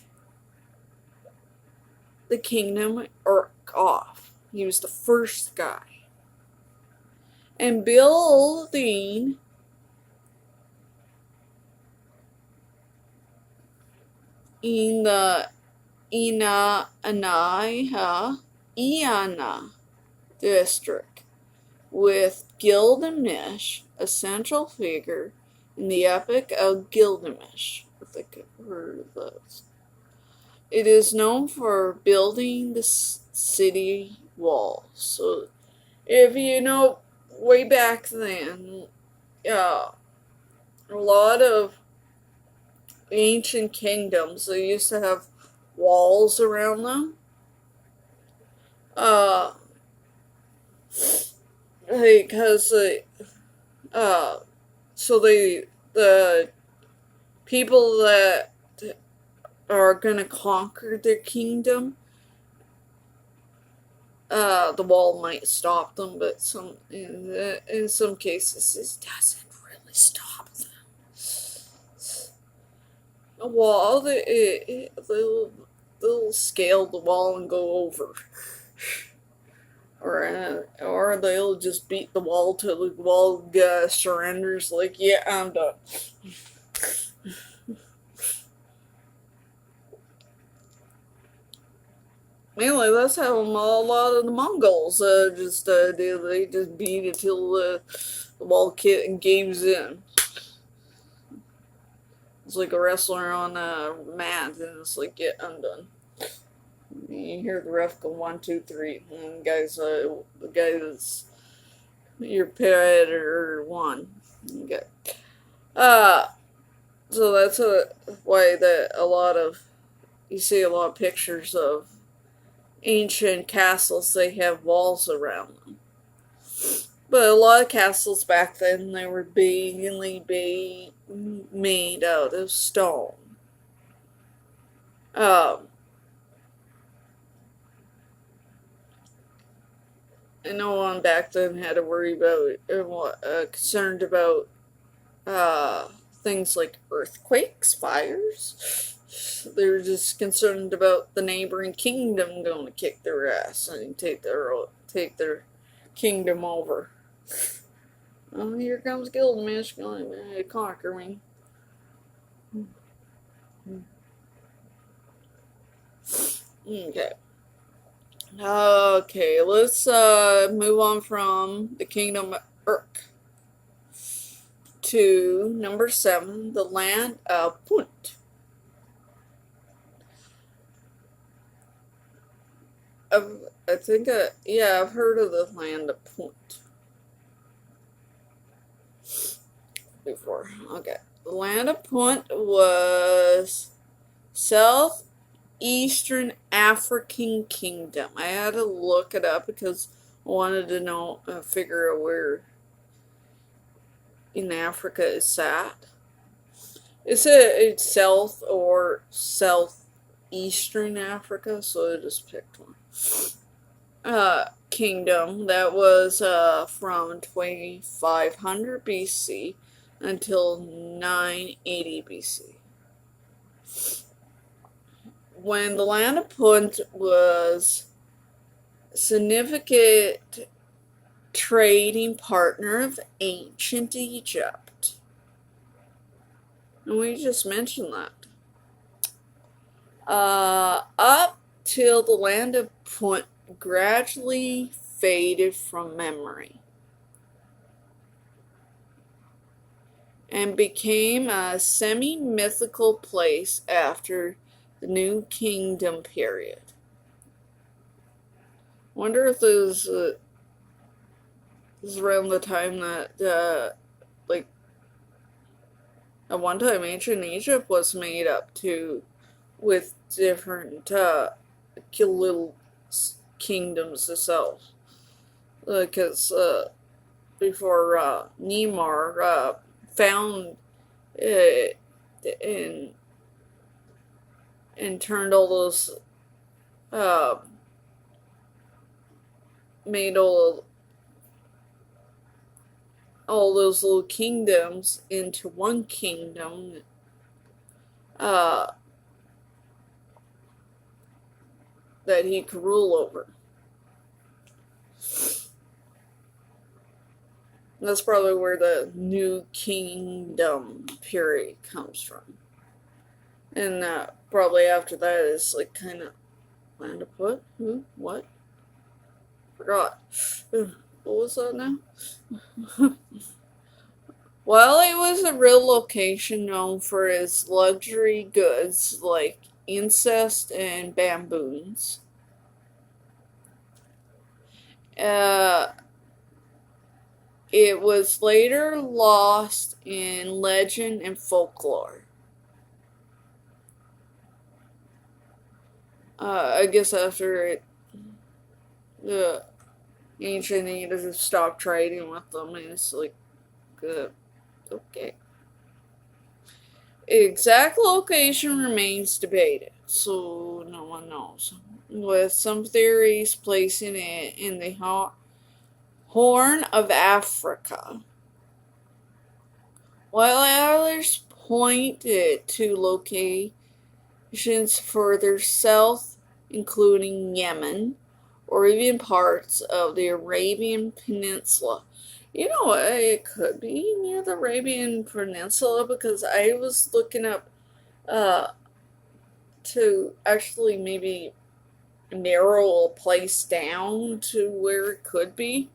S1: the Kingdom Urk off. He was the first guy. And building in the Iana district, with Gilgamesh, a central figure in the Epic of Gilgamesh. I think I've heard of those. It is known for building the city wall. So, if you know, way back then, a lot of ancient kingdoms, they used to have walls around them. Uh, because uh, so the people that are gonna conquer their kingdom, the wall might stop them, but in some cases it doesn't really stop them. A wall, they'll scale the wall and go over, or they'll just beat the wall till the wall surrenders. Like, yeah, I'm done. Mainly, that's how a lot of the Mongols just do. They just beat it till the wall caves in. It's like a wrestler on a mat, and it's like, yeah, I'm done. You hear the ref go 1, 2, 3, and the guy that's your predator won. Okay. Uh, so that's why that a lot of you see a lot of pictures of ancient castles. They have walls around them, but a lot of castles back then they were mainly made out of stone. Um, and no one back then had to worry about concerned about uh, things like earthquakes, fires. They were just concerned about the neighboring kingdom going to kick their ass and take their kingdom over. Oh, here comes Gilgamesh going to conquer me. Okay. Okay, let's move on from the kingdom of Urk to number 7, the land of Punt. I think, yeah, I've heard of the land of Punt before. Okay. The land of Punt was southeastern African kingdom. I had to look it up because I wanted to know, figure out where in Africa it's at. It's south or southeastern Africa, so I just picked one. Kingdom that was from 2500 BC until 980 BC. When the land of Punt was a significant trading partner of ancient Egypt. And we just mentioned that. Up till the land of Punt gradually faded from memory and became a semi-mythical place after the New Kingdom period. Wonder if this is around the time that, like, at one time ancient Egypt was made up too, with different little kingdoms itself. Because before Nemar found it and turned all those, made all those little kingdoms into one kingdom, uh, that he could rule over. That's probably where the New Kingdom period comes from. And probably after that is like kind of land of Punt? Who? What? Forgot. What was that now? Well, it was a real location known for its luxury goods like incest and bamboos. Uh, It was later lost in legend and folklore. I guess after the ancient natives stopped trading with them, and it's like, okay. Exact location remains debated, so no one knows. With some theories placing it in the Horn of Africa, while others pointed to locations further south, including Yemen, or even parts of the Arabian Peninsula. You know what? It could be near the Arabian Peninsula because I was looking up uh, to actually maybe narrow a place down to where it could be.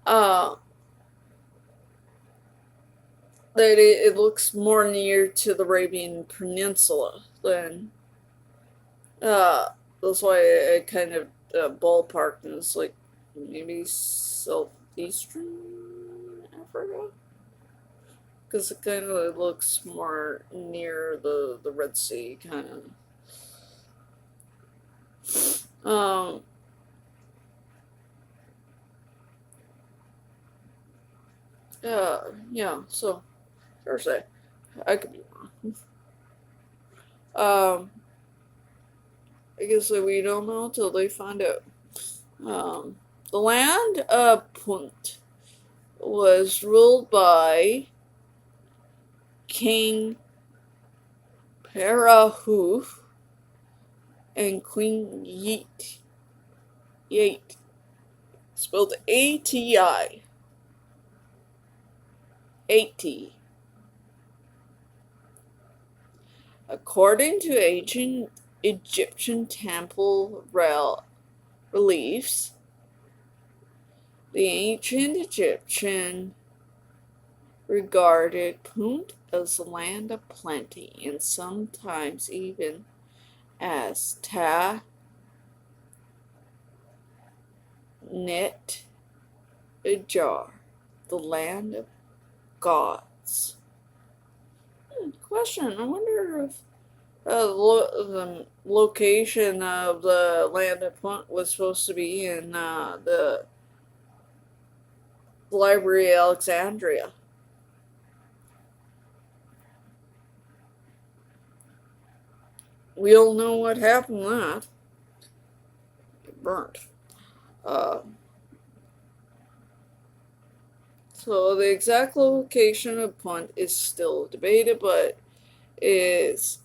S1: Uh, that it looks more near to the Arabian Peninsula than that's why I kind of ballparked and it's like maybe southeastern Africa because it kind of looks more near the Red Sea kind of. Um, yeah, so Thursday. I could be wrong. I guess that we don't know until they find out. The land of Punt was ruled by King Perahuf and Queen Yate, spelled A-T-I. 80. According to ancient Egyptian temple reliefs, the ancient Egyptian regarded Punt as the land of plenty and sometimes even as Ta Net Ajar, the land of gods. Question, I wonder if the location of the land of Punt was supposed to be in the Library of Alexandria. We all know what happened to that. It burnt. So the exact location of Punt is still debated, but is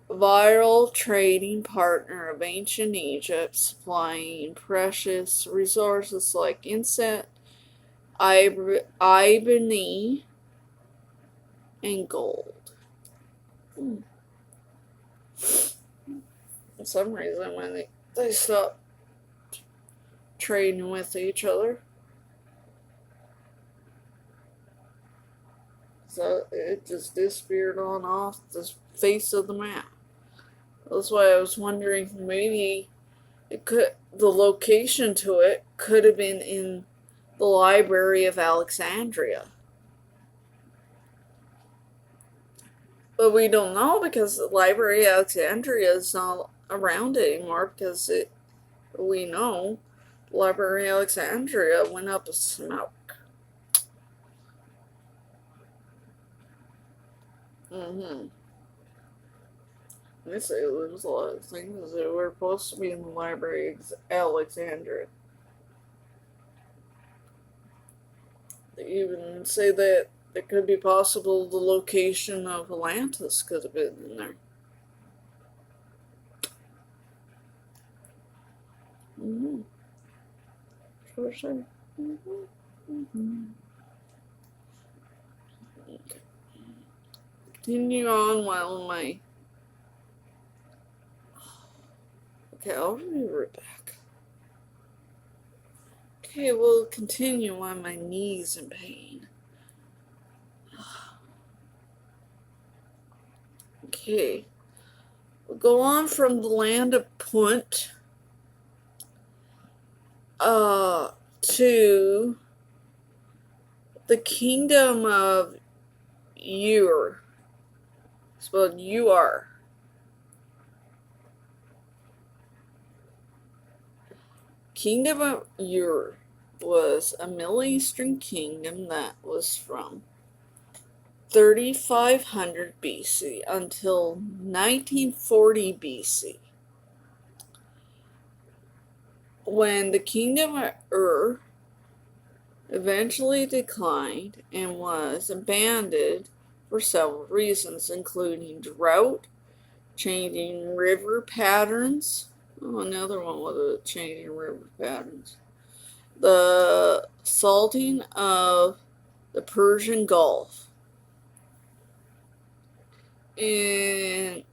S1: vital trading partner of ancient Egypt, supplying precious resources like incense, ebony, and gold. For some reason, when they stopped trading with each other, so it just disappeared on off the face of the map. That's why I was wondering maybe the location to it could have been in the Library of Alexandria. But we don't know because the Library of Alexandria is not around anymore because we know the Library of Alexandria went up in smoke. They say there's a lot of things that were supposed to be in the Library of Alexandria. They even say that it could be possible the location of Atlantis could have been in there. Sure. Okay. Continue on while my. Okay, I'll be right back. Okay, we'll continue while my knee's in pain. Okay. We'll go on from the land of Punt to the kingdom of Ur, spelled U-R. Kingdom of Ur was a Middle Eastern kingdom that was from 3500 BC until 1940 BC, when the kingdom of Ur eventually declined and was abandoned for several reasons, including drought, changing river patterns. Oh, another one with a changing river patterns. The salting of the Persian Gulf. And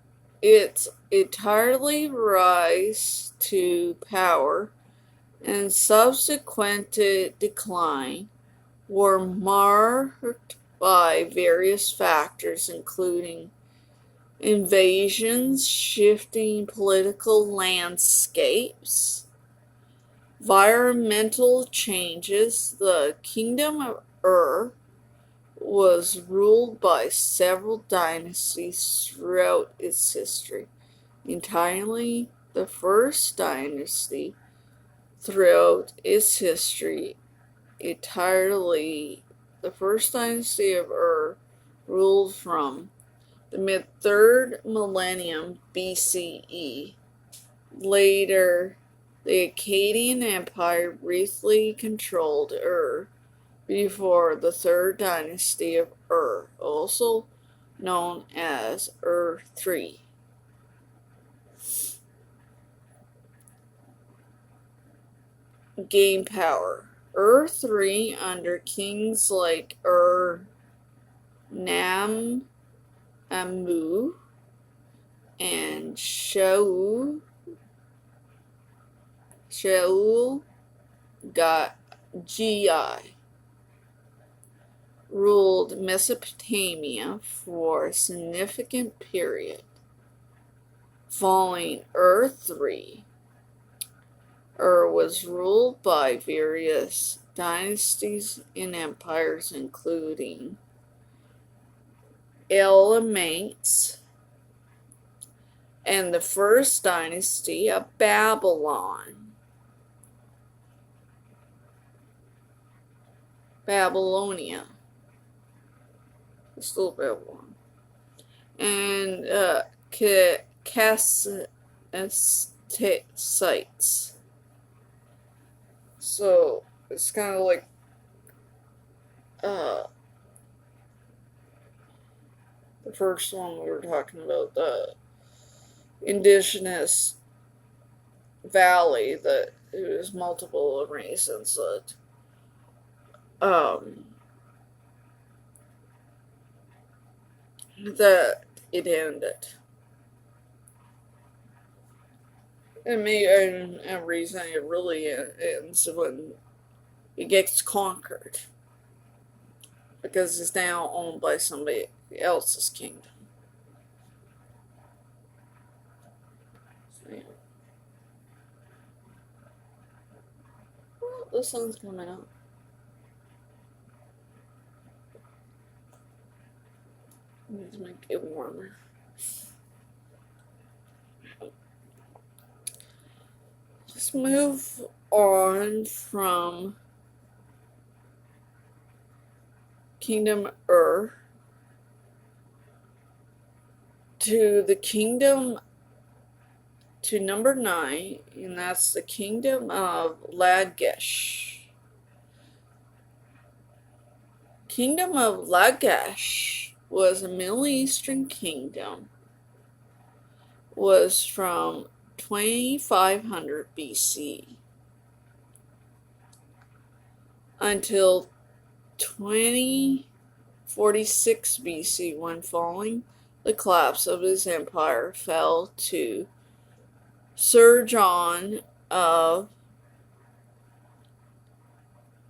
S1: its entirely rise to power and subsequent decline were marked by various factors, including invasions, shifting political landscapes, environmental changes. The kingdom of Ur was ruled by several dynasties throughout its history. Entirely the first dynasty throughout its history, entirely the first dynasty of Ur ruled from the mid-3rd millennium BCE. Later, the Akkadian Empire briefly controlled Ur before the 3rd dynasty of Ur, also known as Ur III. Gained power. Ur III, under kings like Ur-Nammu and Shaul Gi, ruled Mesopotamia for a significant period. Following Ur III, Ur was ruled by various dynasties and empires, including Elamites and the first dynasty of Babylonia. It's still Babylon. And Kassites. So it's kind of like the first one we were talking about, the indigenous valley, that there's multiple reasons that it ended. And a reason it really ends when it gets conquered, because it's now owned by somebody else's kingdom. So, yeah. Well, the sun's coming up. Need to make it warmer. Let's move on from Kingdom Ur to the kingdom to number 9, and that's the kingdom of Lagash. Kingdom of Lagash was a Middle Eastern kingdom, was from 2500 BC until 2046 BC, when, following the collapse of his empire, fell to Sargon of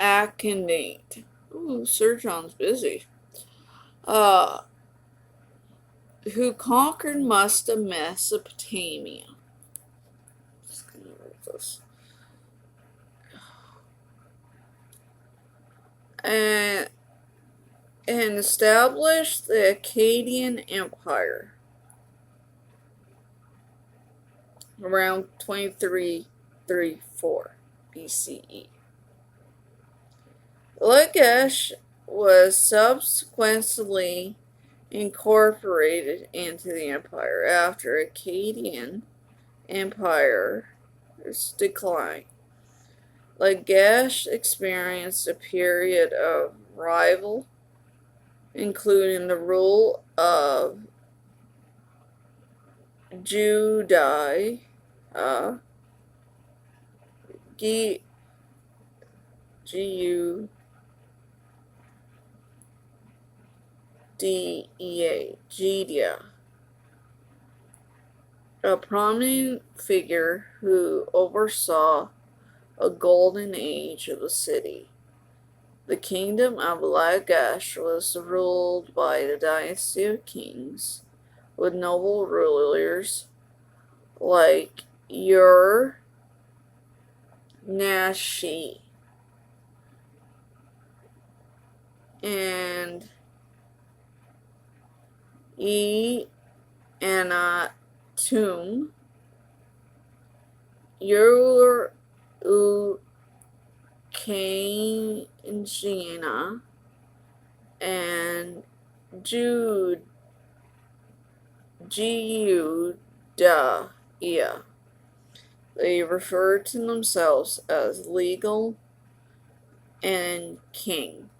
S1: Akkadian. Ooh, Sargon's busy. Who conquered most of Mesopotamia. Just gonna write this. and, and established the Akkadian Empire around 2334 BCE. Lagash was subsequently incorporated into the empire after Akkadian Empire's decline. Lagash experienced a period of rival, including the rule of Judai, Judea, a prominent figure who oversaw a golden age of the city. The kingdom of Lagash was ruled by the dynasty of kings, with noble rulers like Nashi and Anatum, Ukangina, and Judea. They refer to themselves as legal and king.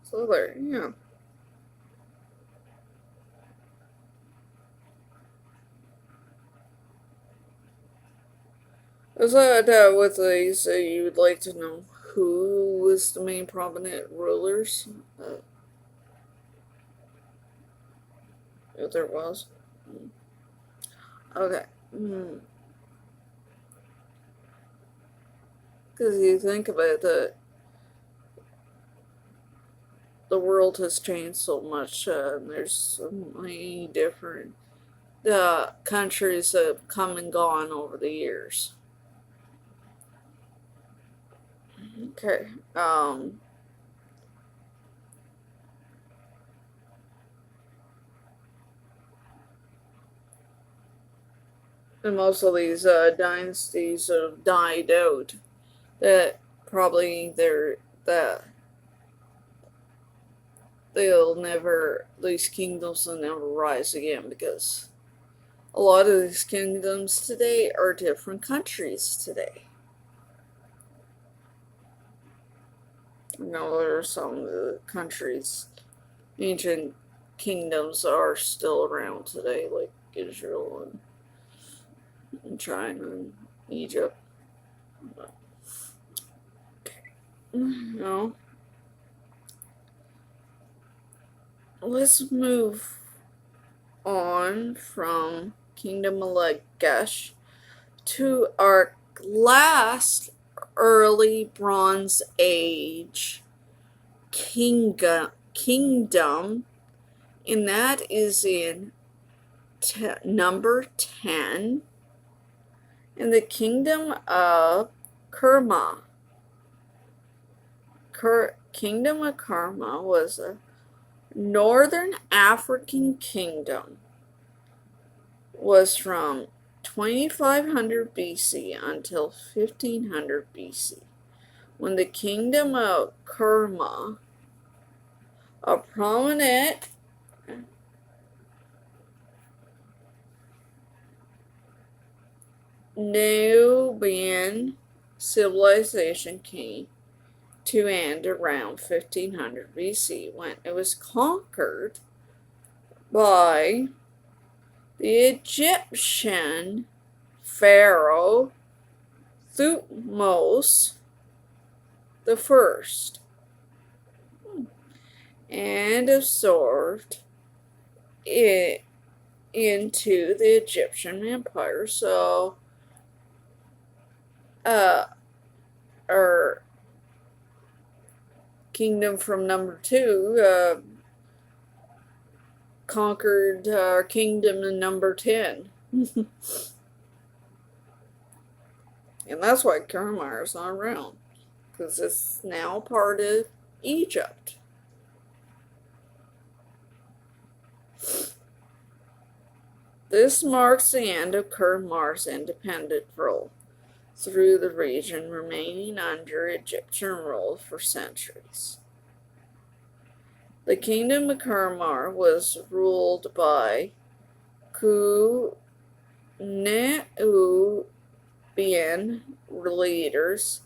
S1: So there, yeah. Is that with these you would like to know who was the main prominent rulers? If there was. Okay. Because you think about it, the world has changed so much. There's so many different countries that have come and gone over the years. Okay. And most of these dynasties have died out. That probably these kingdoms will never rise again, because a lot of these kingdoms today are different countries today. You know, there are some of the countries, ancient kingdoms are still around today, like Israel and China and Egypt. No. Let's move on from Kingdom of Lagash to our last early Bronze Age kingdom, and that is in number 10, in the Kingdom of Kerma. Kingdom of Kerma was a northern African kingdom, was from 2500 BC until 1500 BC, when the Kingdom of Kerma, a prominent Nubian civilization, came to end around 1500 BC, when it was conquered by the Egyptian pharaoh Thutmose the First, and absorbed it into the Egyptian Empire. So, our kingdom from number 2 conquered our kingdom in number 10. And that's why Kerma is not around. because it's now part of Egypt. This marks the end of Kermar's independent rule through the region, remaining under Egyptian rule for centuries. The kingdom of Kermar was ruled by Nubian leaders,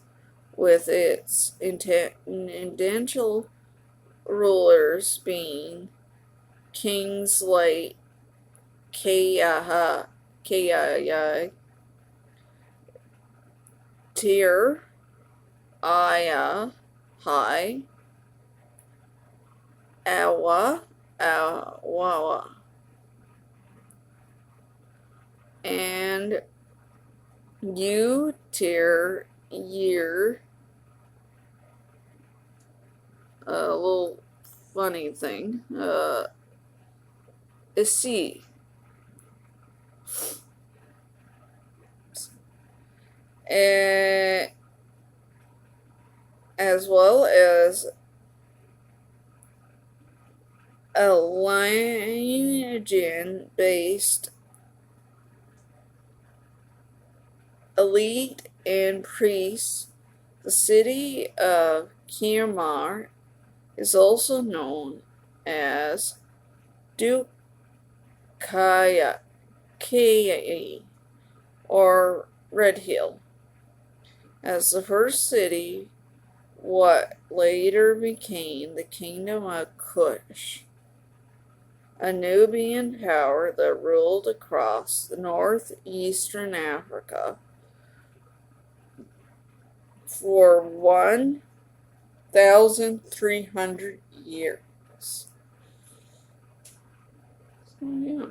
S1: with its influential rulers being kings like Kayai, Tir, Aya, Hai, Awa, Awawa, and Tir, Year. A little funny thing. Isi. As well as a lineage-based elite and priests. The city of Kermar is also known as Dukaya or Red Hill, as the first city what later became the Kingdom of Kush, a Nubian power that ruled across the northeastern Africa for 1,300 years. So, yeah.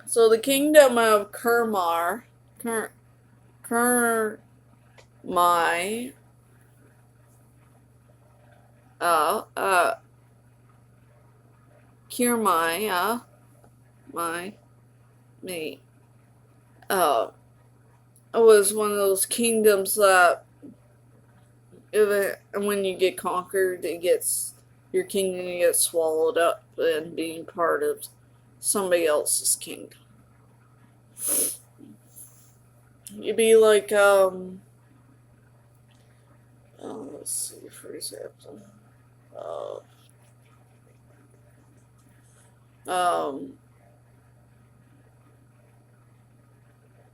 S1: So the kingdom of Kermai, Kirmai, was one of those kingdoms that when you get conquered, your kingdom gets swallowed up and being part of somebody else's kingdom. You'd be like, let's see, for example,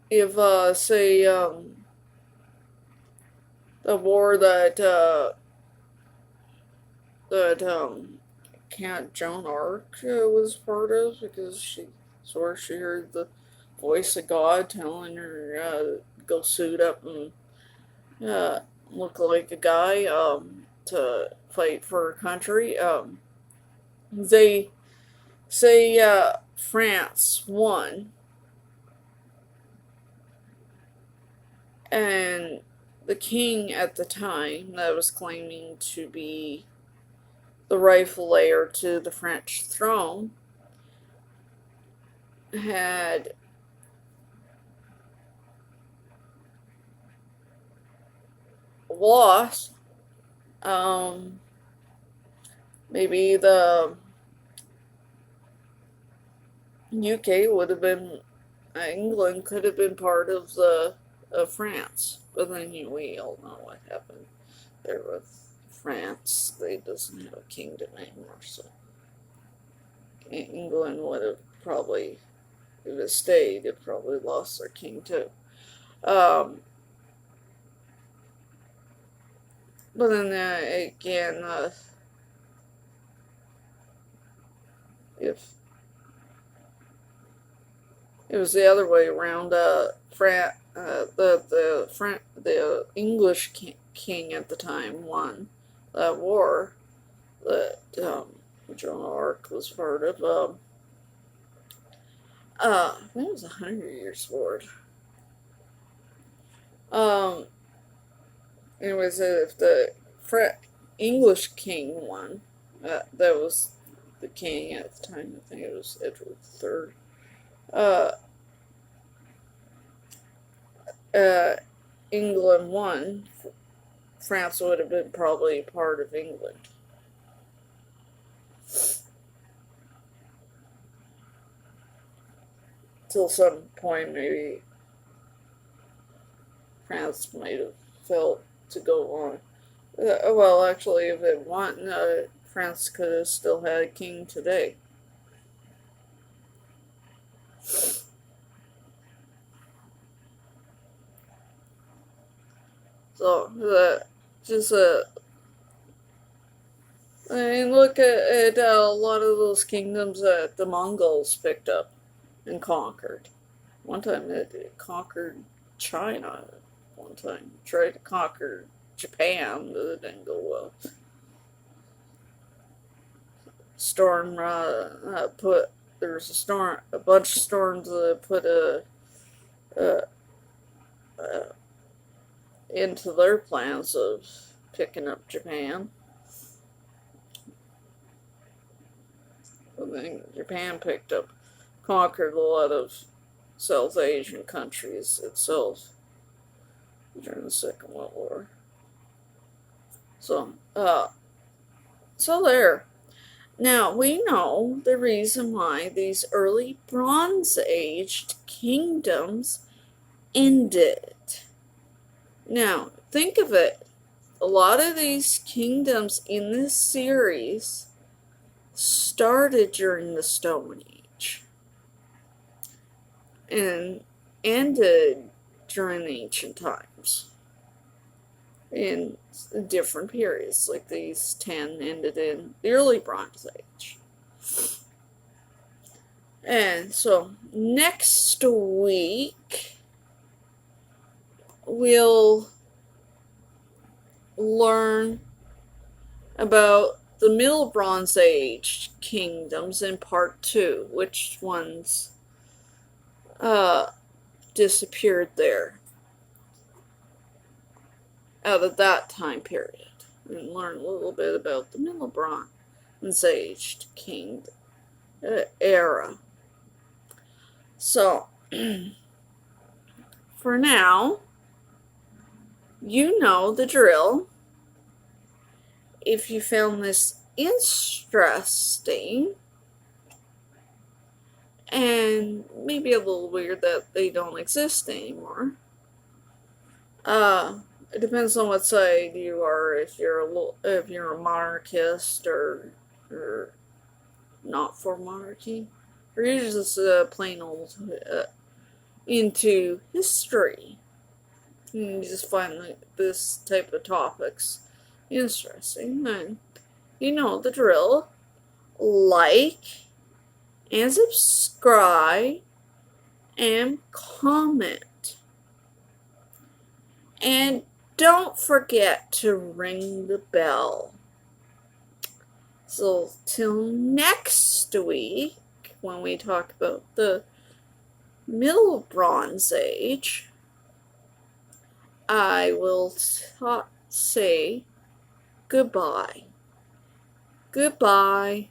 S1: if, say, the war that Count Joan of Arc was part of, because she heard the voice of God telling her go suit up and look like a guy to fight for her country. They say France won, and the king at the time that was claiming to be the rightful heir to the French throne had lost. Maybe the UK would have been, England could have been part of France, but then we all know what happened there with France. They doesn't have a kingdom anymore, so England would have probably, if it stayed, it probably lost their king too. But then again, if it was the other way around, the English king at the time won that war that Joan of Arc was part of. I think it was 100 Years' War. Anyways, if the English king won, that was the king at the time. I think it was Edward III. uh, England won, France would have been probably part of England. Till some point, maybe France might have felt to go on. Well, actually, if it won, France could have still had a king today. So, just I mean, look at a lot of those kingdoms that the Mongols picked up and conquered. One time it conquered China. One time tried to conquer Japan, but it didn't go well. Storm put there's a bunch of storms that put a into their plans of picking up Japan. I think Japan conquered a lot of South Asian countries itself during the Second World War. So there. Now we know the reason why these early Bronze Age kingdoms ended. Now think of it. A lot of these kingdoms in this series started during the Stone Age and ended during ancient times in different periods. Like these 10 ended in the early Bronze Age. And so next week we'll learn about the Middle Bronze Age kingdoms in part 2, which ones disappeared there out of that time period, and learn a little bit about the Middle Bronze Age king era. So for now, you know the drill. If you found this interesting and maybe a little weird that they don't exist anymore, it depends on what side you are. If you're a monarchist or not for monarchy, or you're just plain old into history. You just find this type of topics interesting, then you know the drill. Like and subscribe and comment. And don't forget to ring the bell. So till next week, when we talk about the Middle Bronze Age, I will say goodbye. Goodbye.